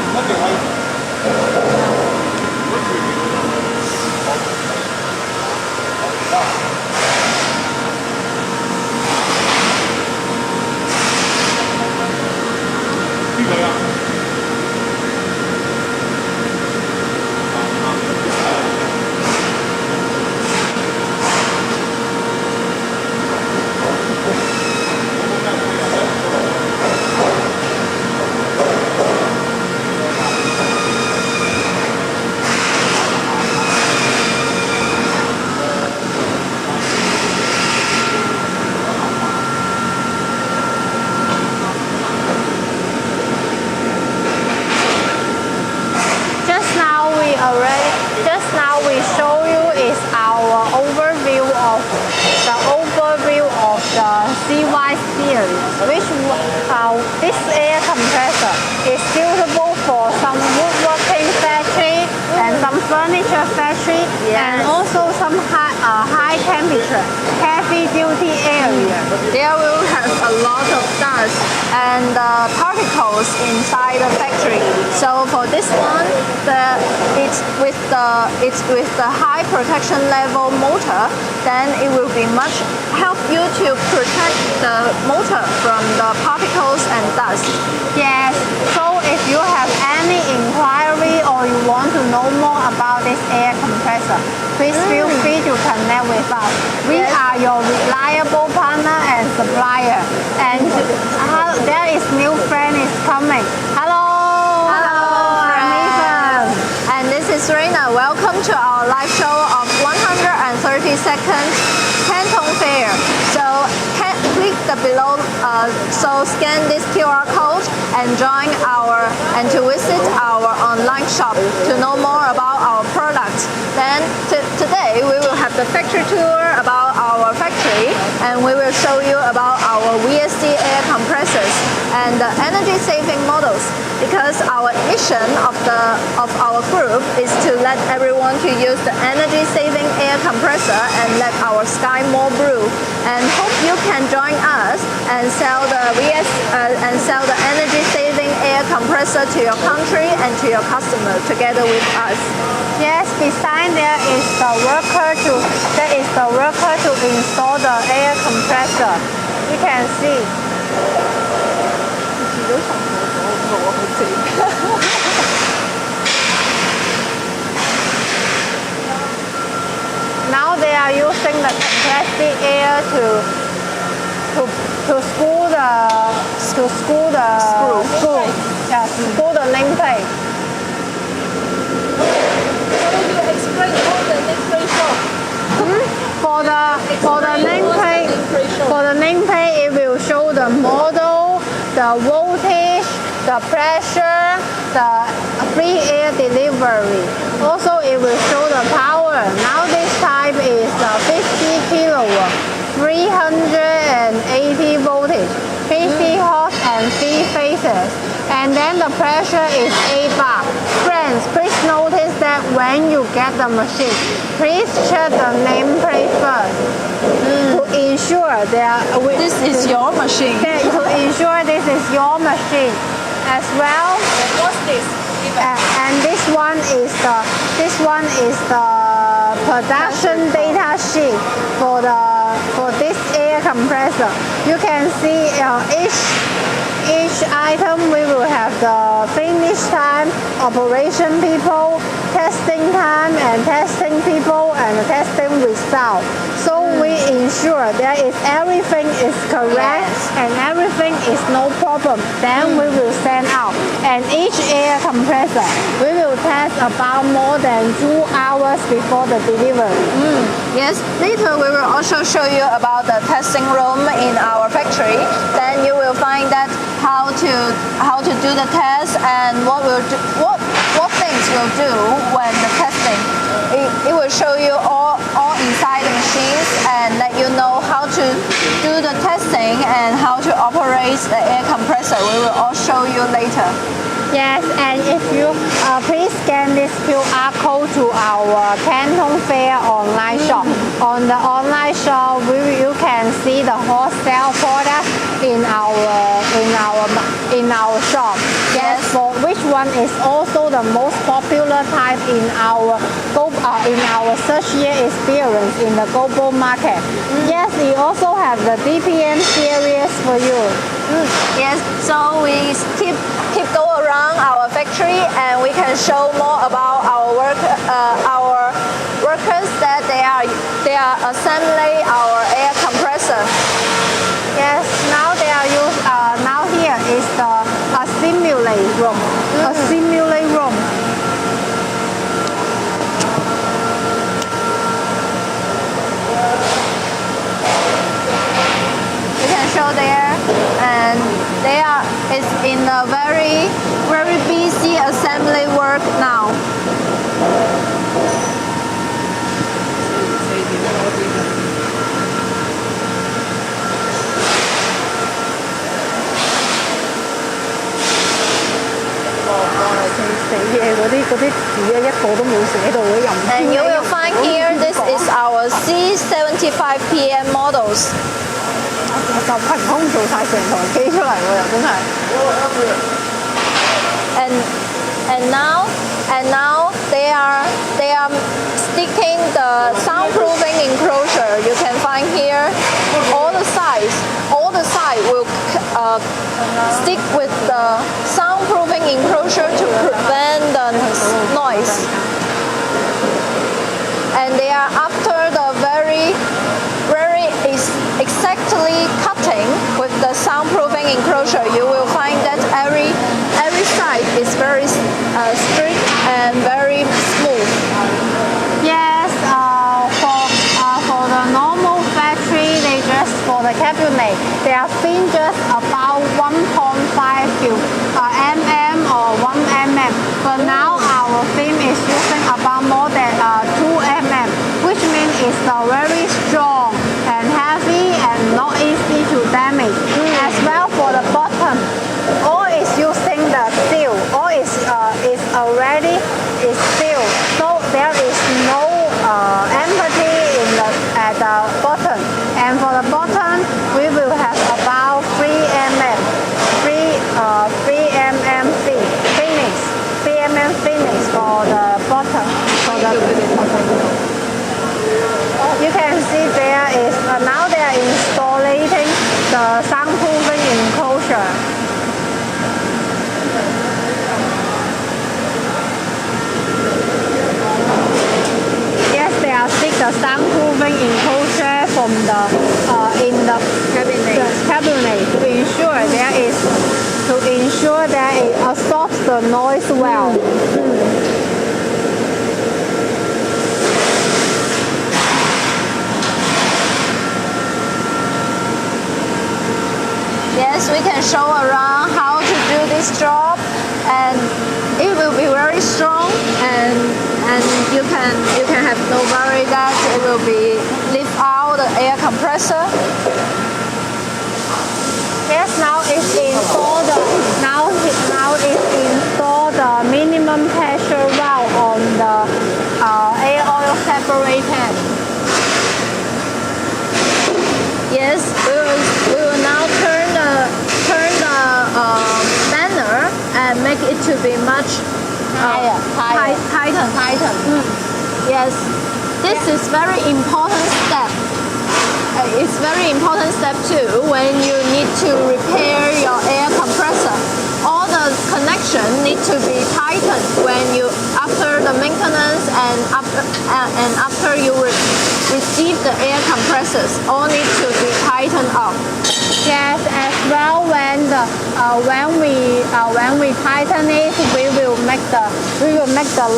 Just now we show you is our overview of the CY series, which this air compressor is suitable for some woodworking factory and some furniture factory, and also some high temperature, heavy duty area. There will have a lot of dust and particles inside the factory. So for this one, it's with the high protection level motor, then it will be much help you to protect the motor from the particles and dust. Yes. So if you have any inquiry or you want to know more about this air compressor, please feel free to connect with us. We are your reliable partner and supplier. And there is new friend is coming. Hello. I'm Ethan. And this is Reina. Welcome to our live show of 132nd Canton Fair. So click the below, so scan this QR code and join and to visit our online shop to know more about our products. Then today we will have the factory tour about our and we will show you about our VSD air compressors and the energy saving models, because our mission of our group is to let everyone to use the energy saving air compressor and let our sky more blue. And hope you can join us and sell the energy saving air compressor to your country and to your customer together with us. Yes, beside there is the worker to install the air compressor. You can see. Now they are using the compressed air to screw the screw the nameplate. For the nameplate, it will show the model, the voltage, the pressure, the free air delivery. Also, it will show the power. Now this type is the 50 kilowatt, 380 voltage, 50 horse and 3 phases. And then the pressure is 8 bar. Friends, please notice that when you get the machine, please check the nameplate first to ensure this is your machine. To ensure this is your machine as well. What's this? And this one is the production data sheet for this air compressor. You can see each item we will have the finish time, operation people, testing time, and testing people, and testing result. So we ensure that if everything is correct and everything is no problem, then we will send out. And each air compressor, we will test about more than 2 hours before the delivery. Yes, later we will also show you about the testing room in our factory. Then you will find that how to do the test and what things we'll do when the testing. It will show you all inside the machines and let you know how to do the testing and how to operate the air compressor. We will all show you later. Yes, and if you please scan this QR code to our Canton Fair online shop. On the online shop, you can see the wholesale products in our shop. Yes, for which one is also the most popular type in our search year experience in the global market. Yes, we also have the DPM series for you. Yes, so we keep go around our factory and we can show more about our workers that they are assembling our air compressor. Yes, now they are now here is a simulate room. A simulate room. You can show there, and it's in a very busy assembly work now. And you will find here, this is our C75 PM models. And now they are sticking the soundproofing enclosure. You can find here all the sides will stick with the soundproofing enclosure to prevent the noise. And they are after the very exactly cutting with the soundproofing enclosure. You will find that every side is very straight and very smooth. Yes, for the normal factory, for the cabinet, they are thin just about 1.5 mm or 1 mm. But now our film is using about more than 2 mm, which means it's very strong and heavy. heavy and not easy to damage. As well for the bottom, all is using the steel. All is already is steel. So there is no empty at the bottom. And for the bottom, we will have about 3 mm, 3 mm finish, 3 mm finish for the bottom. You can see there is now they are installing the soundproofing enclosure. Yes, they are stick the soundproofing enclosure from the in the cabinet to ensure there it absorbs the noise well. Yes, we can show around how to do this job, and it will be very strong, and you can have no worry that it will be lift out the air compressor. Yes, now it's installed. Now it's installed the minimum pressure valve on the air oil separator. Yes, we will now turn the banner and make it to be much tighter. Yes, this is very important step. It's very important step too when you need to repair your air compressor. All the connection need to be tightened when you after the maintenance and after you receive the air compressors. All need to be tightened up. Yes, as well when we tighten it, we will make the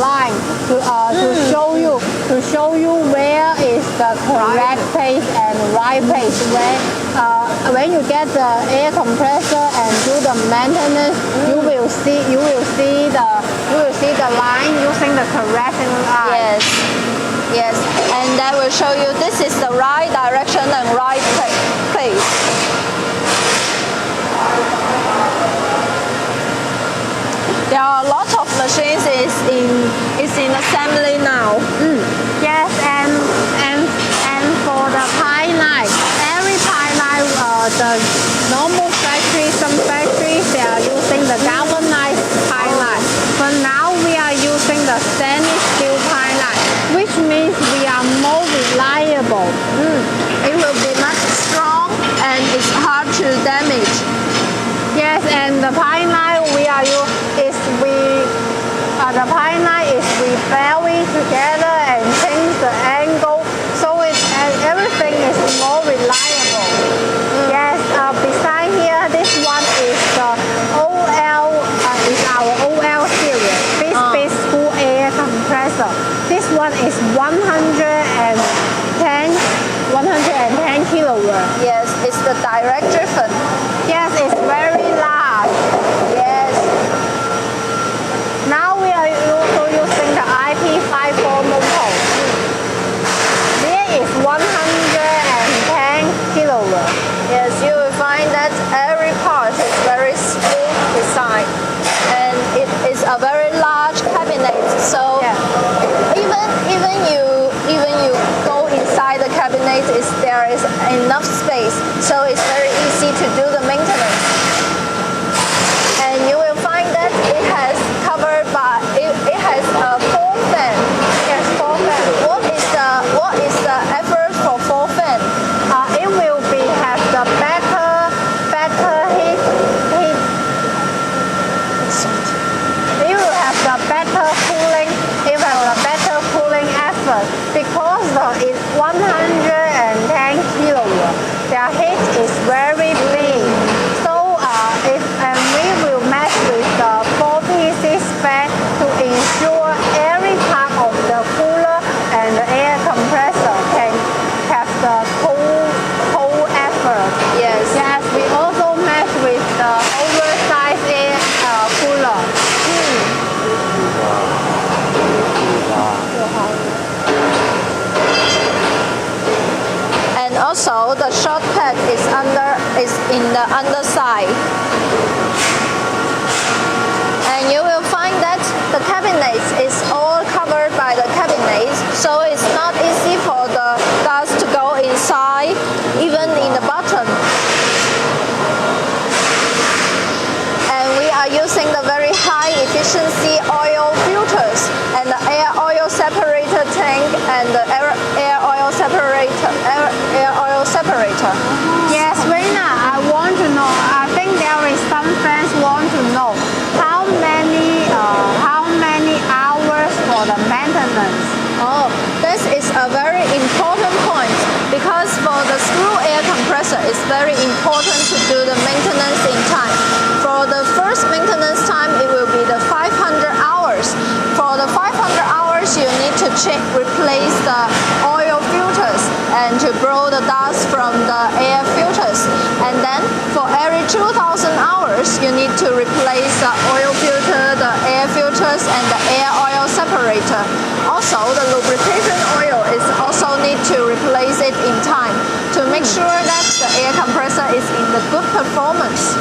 line to show you where is the correct place and right place. When you get the air compressor and do the maintenance, you will see the line using the correct line. Yes, and that will show you this is the right direction and right place. There are a lot of machines is in assembly now. Yes, and for the pipeline, every pipeline, the normal factory, some factories they are using the galvanized pipeline, but now we are using the stainless steel pipeline, which means we are more reliable. It will be much strong and it's hard to damage. Yes, and the pipeline the pipeline is we belly together and change the angle, so everything is more reliable. Yes, beside here, this one is the OL, is our OL series, base full air compressor. This one is 110 kilowatt. Yes, it's the direct driven. Yes, it's very large. Yes. Now we are also using the IP54 motor. There is 110 kilowatt. Yes, you will find that every part is very smooth design, and it is a very large cabinet. So even you go inside the cabinet, there is enough space. So it's very easy to do the maintenance. And you will find that it has covered by it has a 4 fan. Yes, 4 fan. What is the effort for 4 fan? It will have the better heat. It will have the better cooling. It will have the better cooling effort because it's 110 kilowatt. Their heat is very big. So we will match with the 4-piece fan to ensure every part of the cooler and the air compressor can have the cool effort. Yes. Yes, we also match with the oversized air cooler. and also the short pad is in the underside. And you will find that the cabinet is all covered by the cabinet, so it's not easy for the dust to go inside, even in the bottom. And we are using the very high efficiency oil filters and the air oil separator tank and the air oil separator. Yes, Reina, I want to know. I think there is some fans want to know how many hours for the maintenance. Oh, this is a very important point because for the screw air compressor, it's very important to do the maintenance in time. For the first maintenance time, it will be the 500 hours. For the 500 hours, you need to replace the oil filters and to blow the dust from the air filters. And then for every 2,000 hours, you need to replace the oil filter, the air filters, and the air oil separator. Also, the lubrication oil is also need to replace it in time to make sure that the air compressor is in the good performance.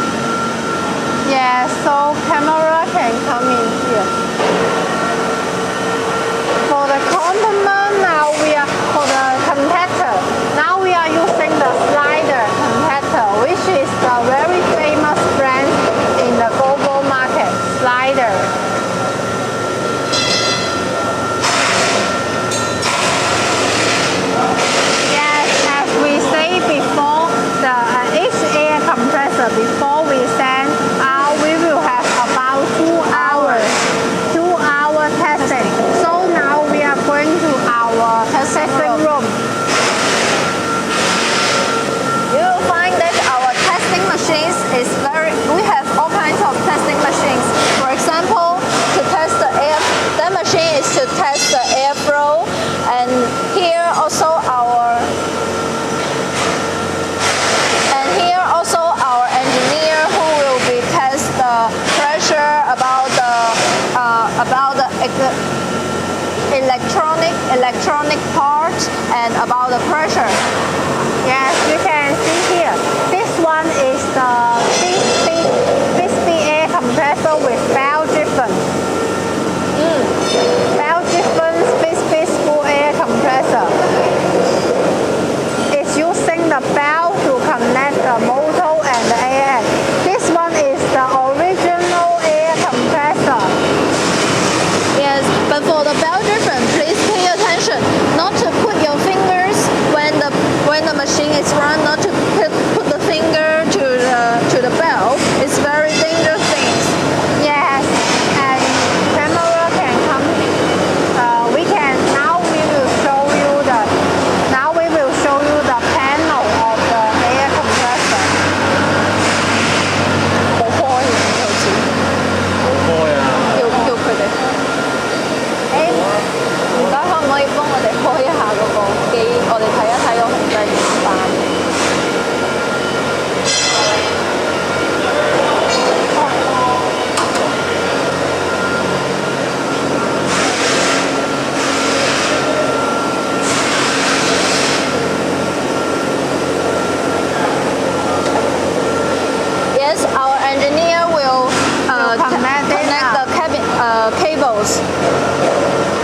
Yeah, so camera can come in here. For the complement, now we are for the compactor. Now we are using the slider compactor, which is a very famous brand in the global market. Slider. Yes, as we say before, each air compressor before we send out, we will have about 2 hour testing. So now we are going to our testing room. You will find that our testing machines is we have all kinds of testing machines. For example, to test the air, that machine is to test the airflow, and here also our engineer who will be test the pressure about the electronic part and about the pressure. Yes, you can see here. This one is the 50 air compressor with bell driven. Bell driven 50 screw air compressor. It's using the bell to connect the motor and the air. This one is the original air compressor. Yes, but for the bell driven, please pay attention not to put your fingers when the machine is run, not to put the finger to the bell. It's very dangerous things. Yes, and camera can come. Now we will show you the panel of the air compressor. 冇開嘅好似，要佢哋。唔該，可唔可以幫我哋開一下嗰個機？我哋睇一睇個紅燈點辦。Yes, our engineer will connect the cables.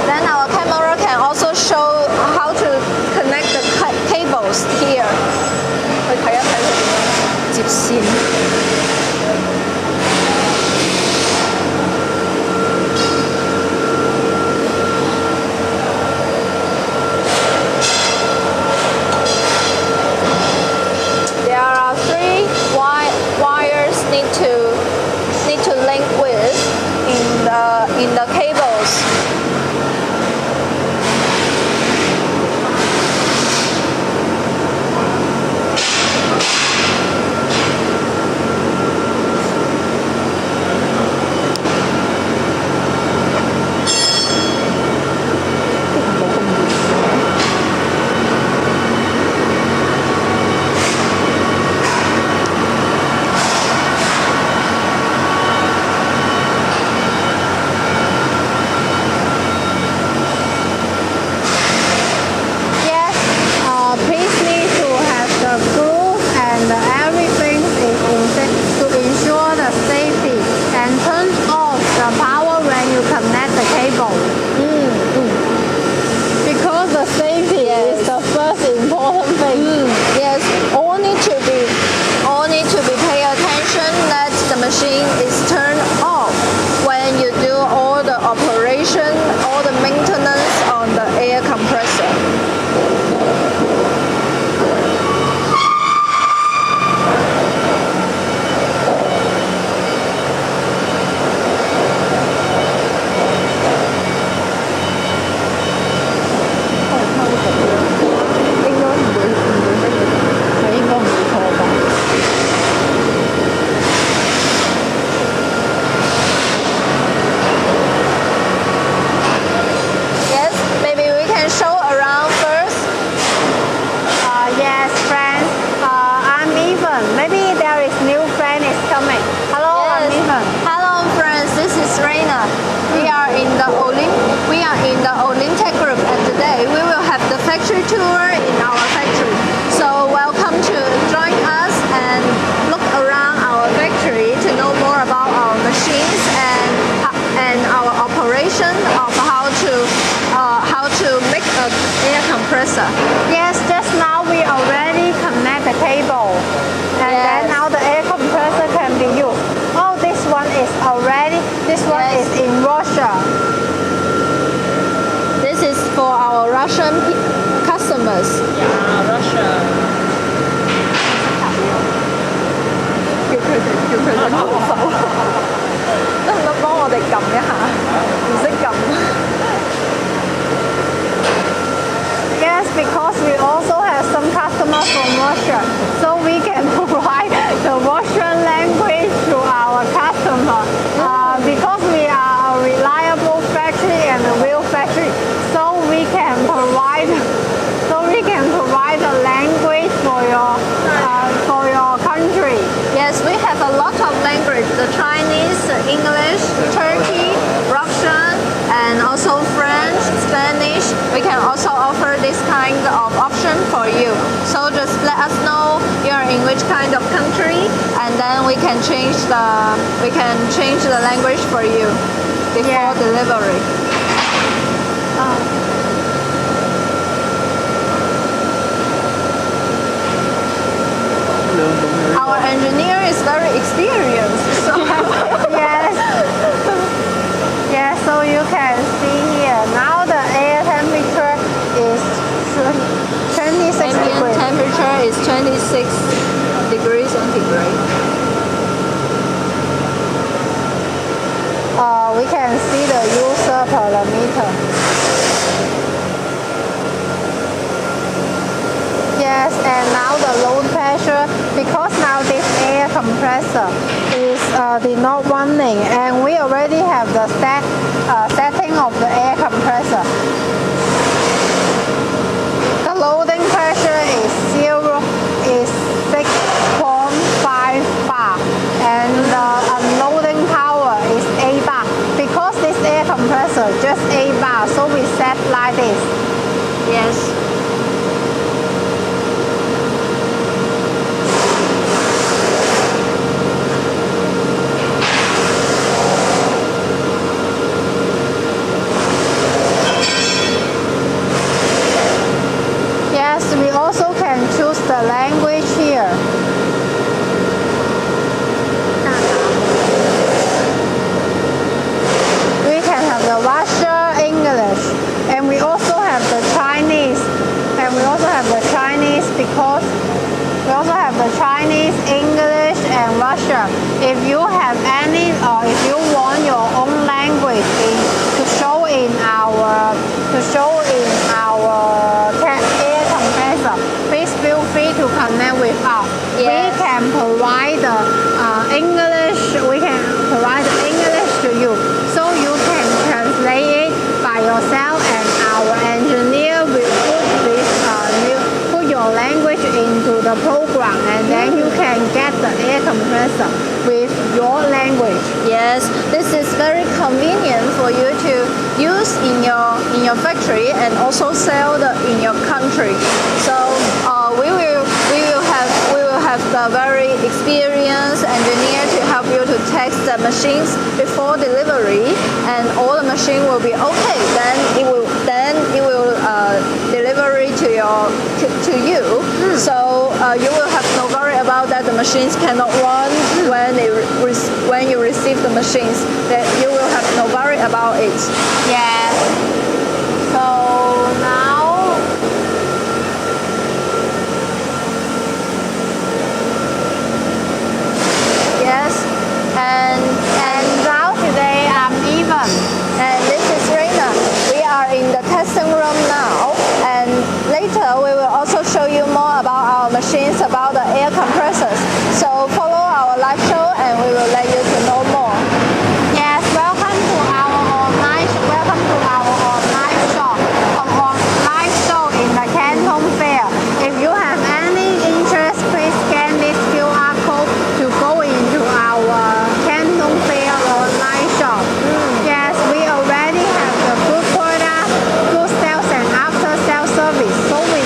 Then our camera can also show how to connect the cables here. 去睇一睇佢點樣接線。There are 3 wires need to link with in the cables. tour in our factory. So welcome to join us and look around our factory to know more about our machines and our operation of how to make an air compressor. Yes, just now we already connect the cable, and then now the air compressor can be used. Oh, this one is in Russia. This is for our Russian customers. Yeah, Russia. 叫佢哋幫手，得唔得幫我哋撳一下？唔識撳。Yes, because we also have some customers from Russia, so we can provide the Russian language to our customer. Because we are a reliable factory and a real factory, so we can provide the language for your country. Yes, we have a lot of language: the Chinese, the English, Turkey, Russian, and also French, Spanish. We can also offer this kind of option for you. So just let us know you're in which kind of country, and then we can change the language for you before delivery. Our engineer is very experienced. So Yes. Yes, so you can see here. Now the air temperature is 26 ambient degrees. temperature is 26 degrees centigrade. We can see the user parameter. Yes, and now the load pressure, because now this air compressor is not running, and we already have the setting of the air compressor. The loading pressure is 6.5 bar, and the unloading power is 8 bar. Because this air compressor just 8 bar, so we set like this. Yes. Yes, we also can choose the language here. We can have the Russian, English, and we also have the Chinese. And we also have the Chinese because we also have the Chinese, English, and Russian. If you have any, or if you want your own language to show in our air compressor, please feel free to connect with us. Yes. We can provide the English. We can provide the English to you, so you can translate it by yourself, and our engineer will put your language into the program, and then you can get the air compressor with your language. Yes, this is very convenient for you to use in your factory and also sell in your country. So we will have the very experienced engineer to help you to test the machines before delivery, and all the machine will be okay. Then it will delivery to you. So you will have no worry about that the machines cannot run when you receive the machines. That you will have no worry about it. Yes. So now, Yes, and now today I'm even. And this is Reina. We are in the testing room now, and later we will also show you more about our machines, about the air compressors. So follow our live show and we will let you to know more. Yes, welcome to our online shop, online show in the Canton Fair. If you have any interest, please scan this QR code to go into our Canton Fair online shop. Yes, we already have the good product, good sales and after sales service, so we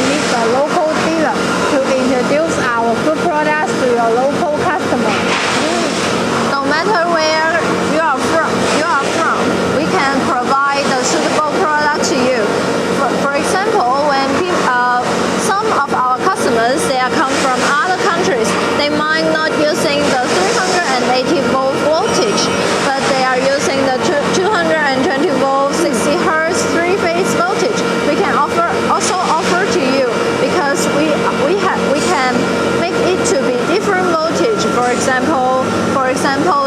volt voltage, but they are using the 220 volt 60 hertz three-phase voltage. We can also offer to you because we can make it to be different voltage. For example,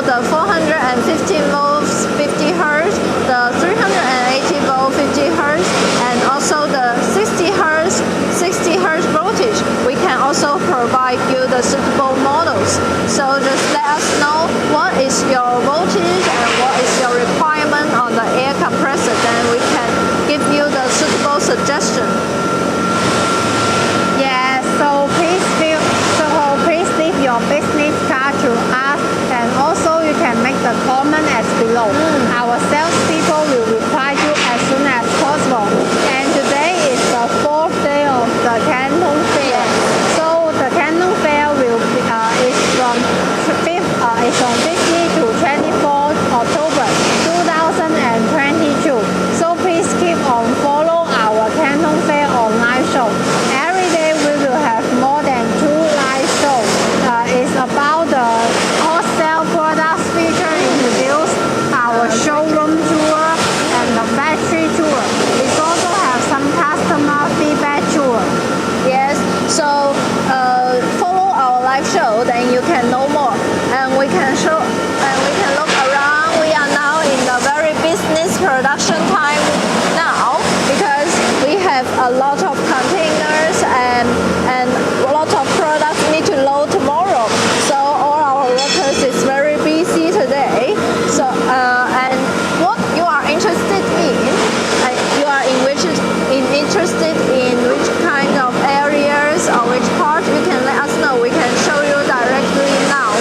the 415 volts 50 hertz, the 380 volt 50 hertz, and also the 60 hertz voltage. We can also provide you the suitable models. So just let us know what is your voltage and what is your requirement on the air compressor. Then we can give you the suitable suggestion. Yeah, so please leave your business card to us, and also you can make the comment as below. Our salespeople will reply you as soon as possible. And today is the 4th day of the Canton Fair. So the Canton Fair is from 15 to 24th October 2022. So please keep on follow our Canton Fair online show. Every day we will have more than 2 live shows. It's about the hot sale products feature introduced, our showroom tour, and the factory tour. We also have some customer feedback tour. Yes, so follow our live show, then you can know more, and we can look around. We are now in the very business production time now because we have a lot of containers and a lot of products need to load tomorrow. So all our workers is very busy today. So and what you are interested in, interested in which kind of areas or which part, you can let us know. We can show you directly now.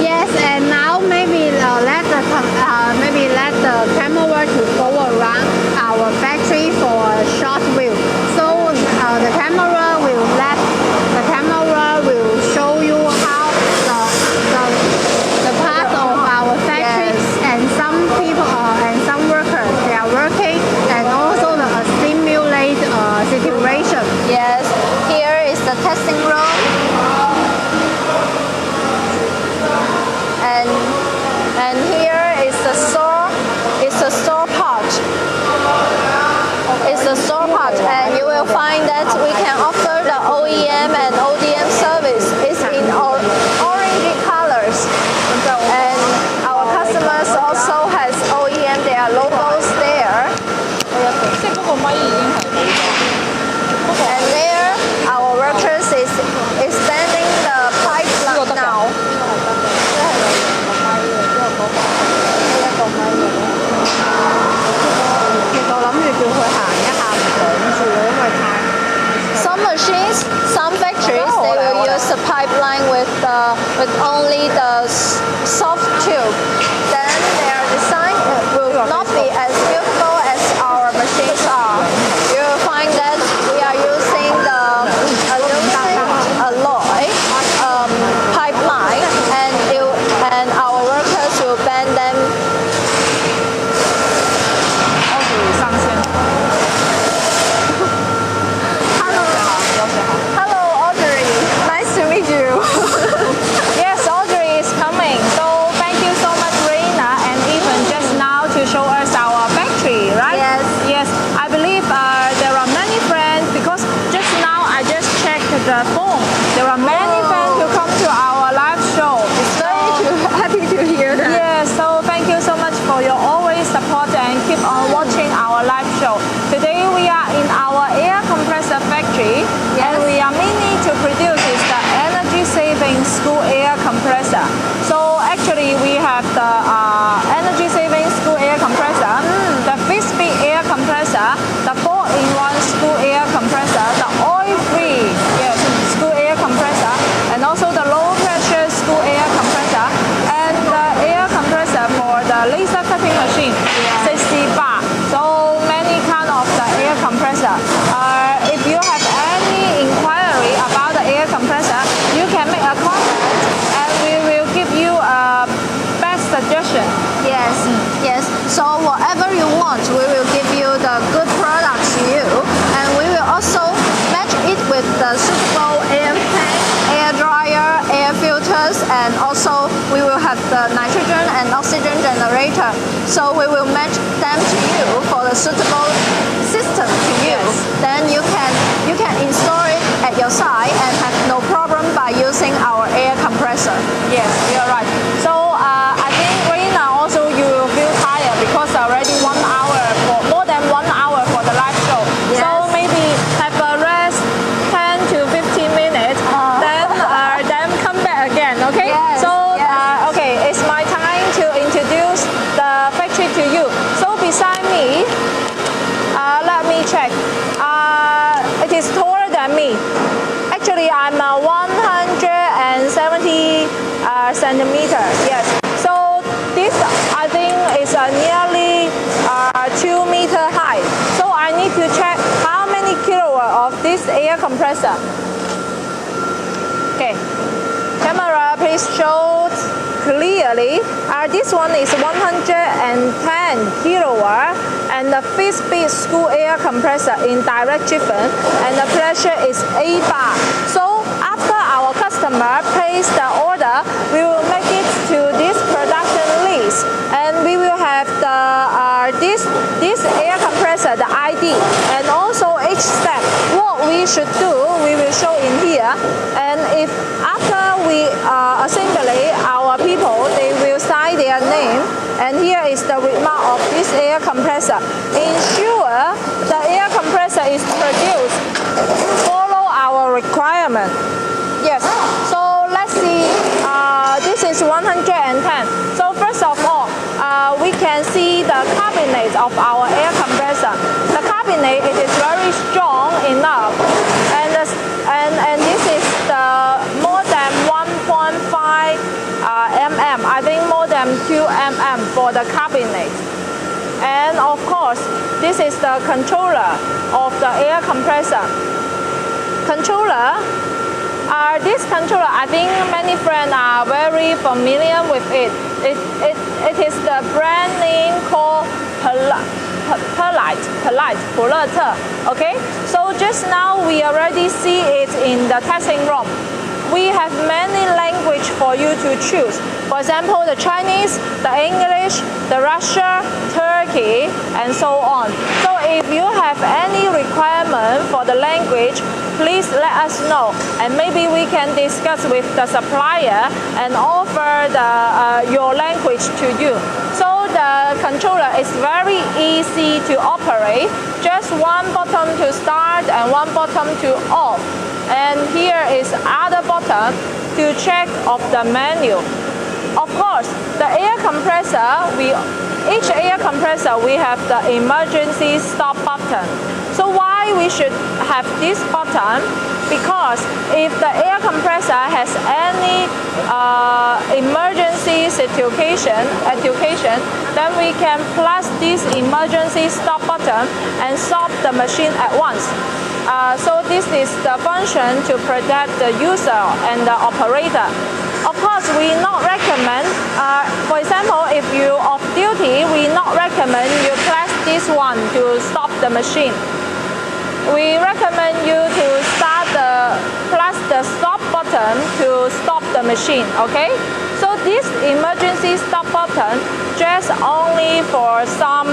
Yes, and now maybe let the camera to go around our factory for a short view. So the camera will show you how the part of our factory. Yes. And some people and some workers, they are working, and also the simulate situation. Yes, here is the testing room, and here is the store. It's the store part. It's the store part, and you will find that we can offer the OEM and ODM service. It's in orange colors, and our customers also has OEM. Their logos there. And there, our workers is extending the pipeline now. Some machines, some factories, they will use the pipeline with only the soft tube. Then their design will not be as beautiful as our machines are. You will find that we are using the aluminum alloy pipeline, and our workers will bend them. Hello, Audrey. Nice to meet you. Yes, Audrey is coming. So thank you so much, Reina, and even just now to show us our factory, right? Yes. Yes, I believe there are many friends because just now I just checked the phone. There are many fans who come to our live show. Very happy to hear that. Yes, so thank you so much for your always support and keep on watching our live show. Today we are in our air compressor factory, and we are mainly to produce is the energy saving school air compressor. So actually we have the energy saving school air compressor, the 5-speed air compressor, the 4-in-1 school air compressor, the oil-free school air compressor, and also the low pressure school air compressor, and the air compressor for the laser cutting machine, 60 bar. So many kind of the air compressor. If you have any inquiry about the air compressor, you can make a comment, and we will give you a best suggestion. Yes, yes. So whatever you want, we will give you the good products to you, and we will also match it with the suitable air tank, air dryer, air filters, and also we centimeter. Yes. So this I think is nearly 2 meter high. So I need to check how many kilowatt of this air compressor. Okay. Camera, please show clearly. This one is 110 kilowatt and the 5-speed school air compressor in direct driven, and the pressure is 8 bar. So after our customer place the order, we will make it to this production list, and we will have the this air compressor, the ID, and also each step what we should do we will show in here. And if after we assembly, our people they will sign their name, and here is the remark of this air compressor. Ensure the air compressor is produced follow our requirement. Yes. So let's see. This is 110. So first of all, we can see the cabinet of our air compressor. The cabinet it is very strong enough, and this is the more than 1.5 mm. I think more than 2 mm for the cabinet. And of course, this is the controller of the air compressor. Controller. This controller, I think many friends are very familiar with it. It is the brand name called Olymtech. Okay, so just now we already see it in the testing room. We have many language for you to choose. For example, the Chinese, the English, the Russia, Turkey, and so on. So if you have any requirement for the language, please let us know, and maybe we can discuss with the supplier and offer your language to you. So the controller is very easy to operate. Just one button to start and one button to off. And here is other button to check of the menu. Of course, the air compressor, each air compressor we have the emergency stop button. So why we should have this button? Because if the air compressor has any emergency situation, then we can press this emergency stop button and stop the machine at once. So this is the function to protect the user and the operator. Of course, we not recommend, for example, if you off duty, we not recommend you press this one to stop the machine. We recommend you to press the stop button to stop the machine, okay? So this emergency stop button just only for some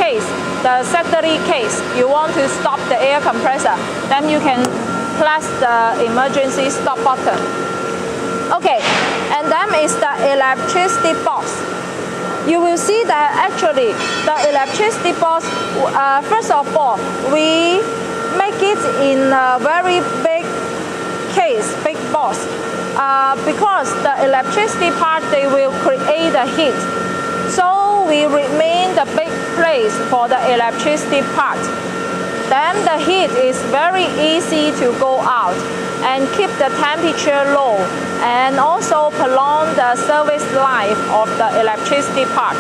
case, the secondary case, you want to stop the air compressor, then you can press the emergency stop button. Okay, and then is the electricity box. You will see that actually the electricity box, first of all, we make it in a very big case, big box, because the electricity part, they will create the heat. So we remain the big place for the electricity part. Then the heat is very easy to go out and keep the temperature low, and also prolong the service life of the electricity part.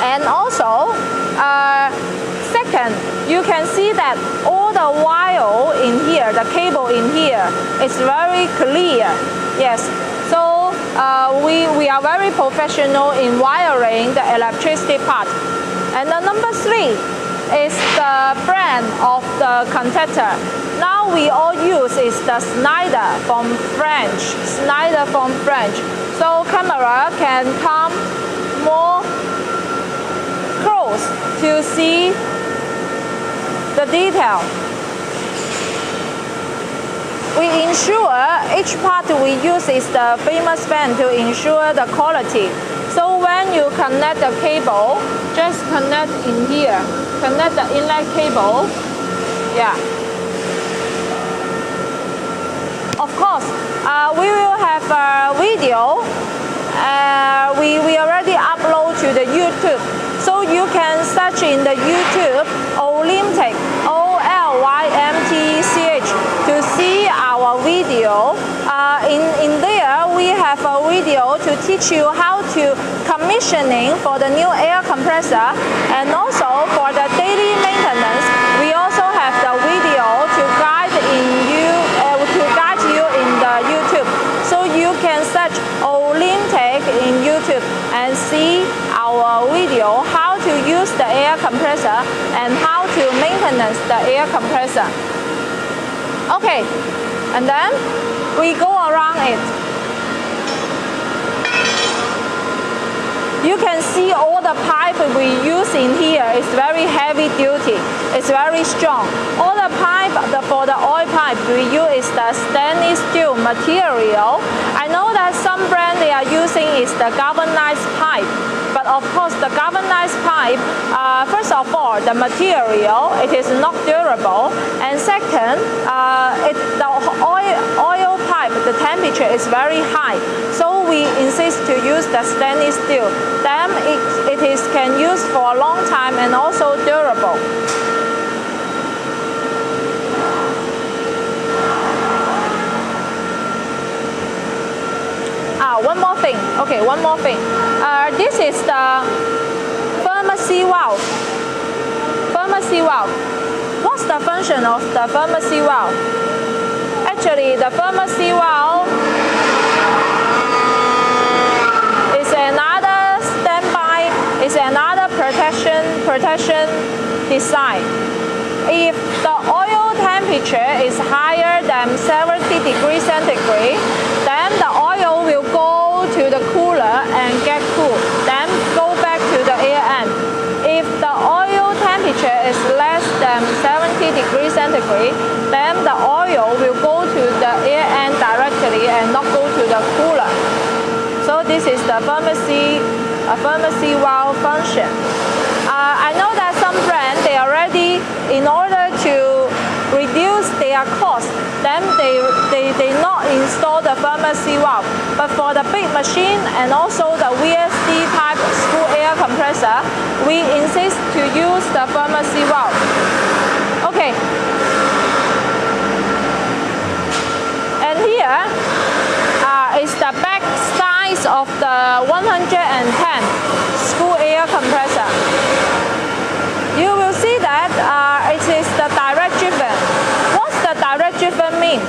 And also, second, you can see that all the wire in here, the cable in here, is very clear. Yes. So we are very professional in wiring the electricity part. And the number 3 is the brand of the contactor. Now we all use is the Schneider from French. Schneider from French. So camera can come more close to see the detail. We ensure each part we use is the famous band to ensure the quality. So when you connect the cable, just connect in here. Connect the inlet cable. Yeah. Of course, we will have a video. We already upload to the YouTube. So you can search in the YouTube Olymtech, Olymtech, to see our video. In there we have teach you how to commissioning for the new air compressor, and also for the daily maintenance. We also have the video to guide you in the YouTube. So you can search Olymtech in YouTube and see our video how to use the air compressor and how to maintenance the air compressor. Okay, and then we go around it. You can see all the pipe we use in here is very heavy duty. It's very strong. All the pipe for the oil pipe we use is the stainless steel material. I know that some brand they are using is the galvanized pipe. But of course, the galvanized pipe, first of all, the material, it is not durable. And second, the oil pipe, the temperature is very high. So we insist to use the stainless steel. Then it can use for a long time and also durable. One more thing. Okay, one more thing. This is the pharmacy valve. Pharmacy valve. What's the function of the pharmacy valve? Actually, the pharmacy valve is another standby, is another protection design. If the oil temperature is higher than 70 degrees centigrade, then the oil will go to the cooler and get cool, then go back to the air end. If the oil temperature is less than 70 degrees centigrade, then the oil will go to the air end directly and not go to the cooler. So this is the pharmacy valve function. I know that some brands, they already, in order to reduce their cost, then they not install the pharmacy valve. But for the big machine and also the VSD type screw air compressor, we insist to use the pharmacy valve. Okay. And here is the back size of the 110 screw air compressor. You will see that it is the direct driven. What's the direct driven mean?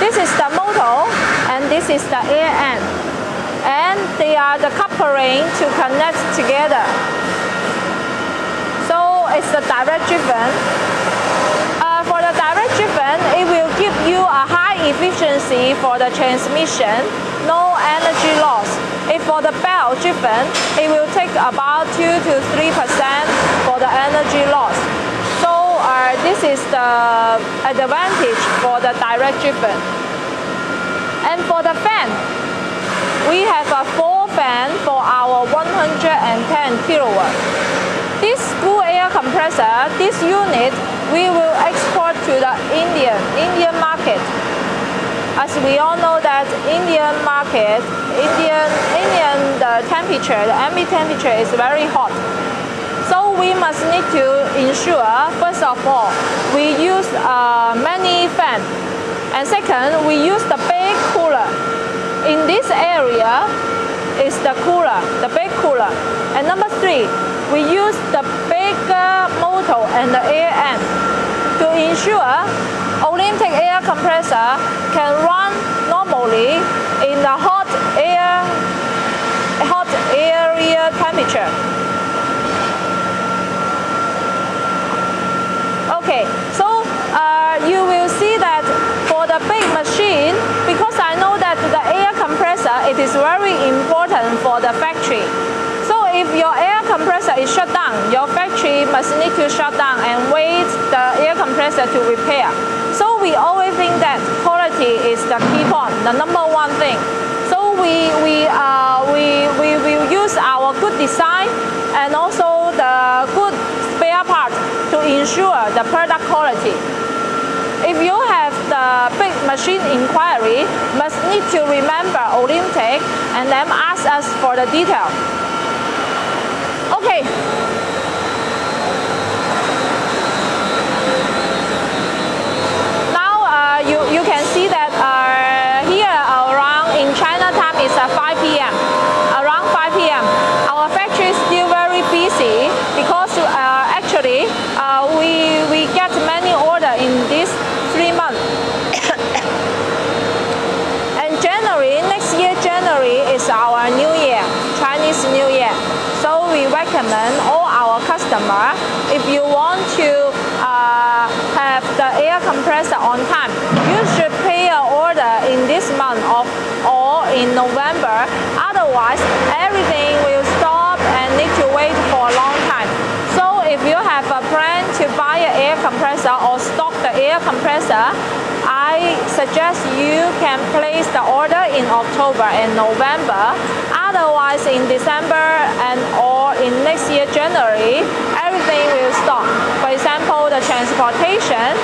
This is the motor and this is the air end. And they are the coupling to connect together. So it's the direct driven. For the direct driven, it will give you a high efficiency for the transmission, no energy loss. If for the belt driven, it will take about 2 to 3% for the energy loss. So this is the advantage for the direct driven. And for the fan, we have a 4 fan for our 110 kilowatt. This screw air compressor, this unit, we will export to the Indian market. As we all know that Indian market, the temperature, the ambient temperature is very hot. So we must need to ensure, first of all, we use many fans. And second, we use the big cooler. In this area is the cooler, the big cooler. And number 3, we use the bigger motor and the air end to ensure Olymtech air compressor can run normally in the hot area temperature. Okay, so you will see that for the big machine, because I know that the air compressor, it is very important for the factory. So if your air compressor is shut down, your factory must need to shut down and wait the air compressor to repair. So we always think that quality is the key point, the number 1 thing. So we will use our good design and also the good spare part to ensure the product quality. If you have the big machine inquiry, must need to remember Olymtech and then ask us for the detail. Okay. Now you can see that here around in China time is 5 p.m. New Year, Chinese New Year. So we recommend all our customers, if you want to have the air compressor on time, you should pay an order in this month or in November. Otherwise, everything will stop and need to wait for a long time. So if you have a plan to buy an air compressor or stock the air compressor, I suggest you can place the order in October and November. Otherwise, in December and or in next year January, everything will stop. For example, the transportation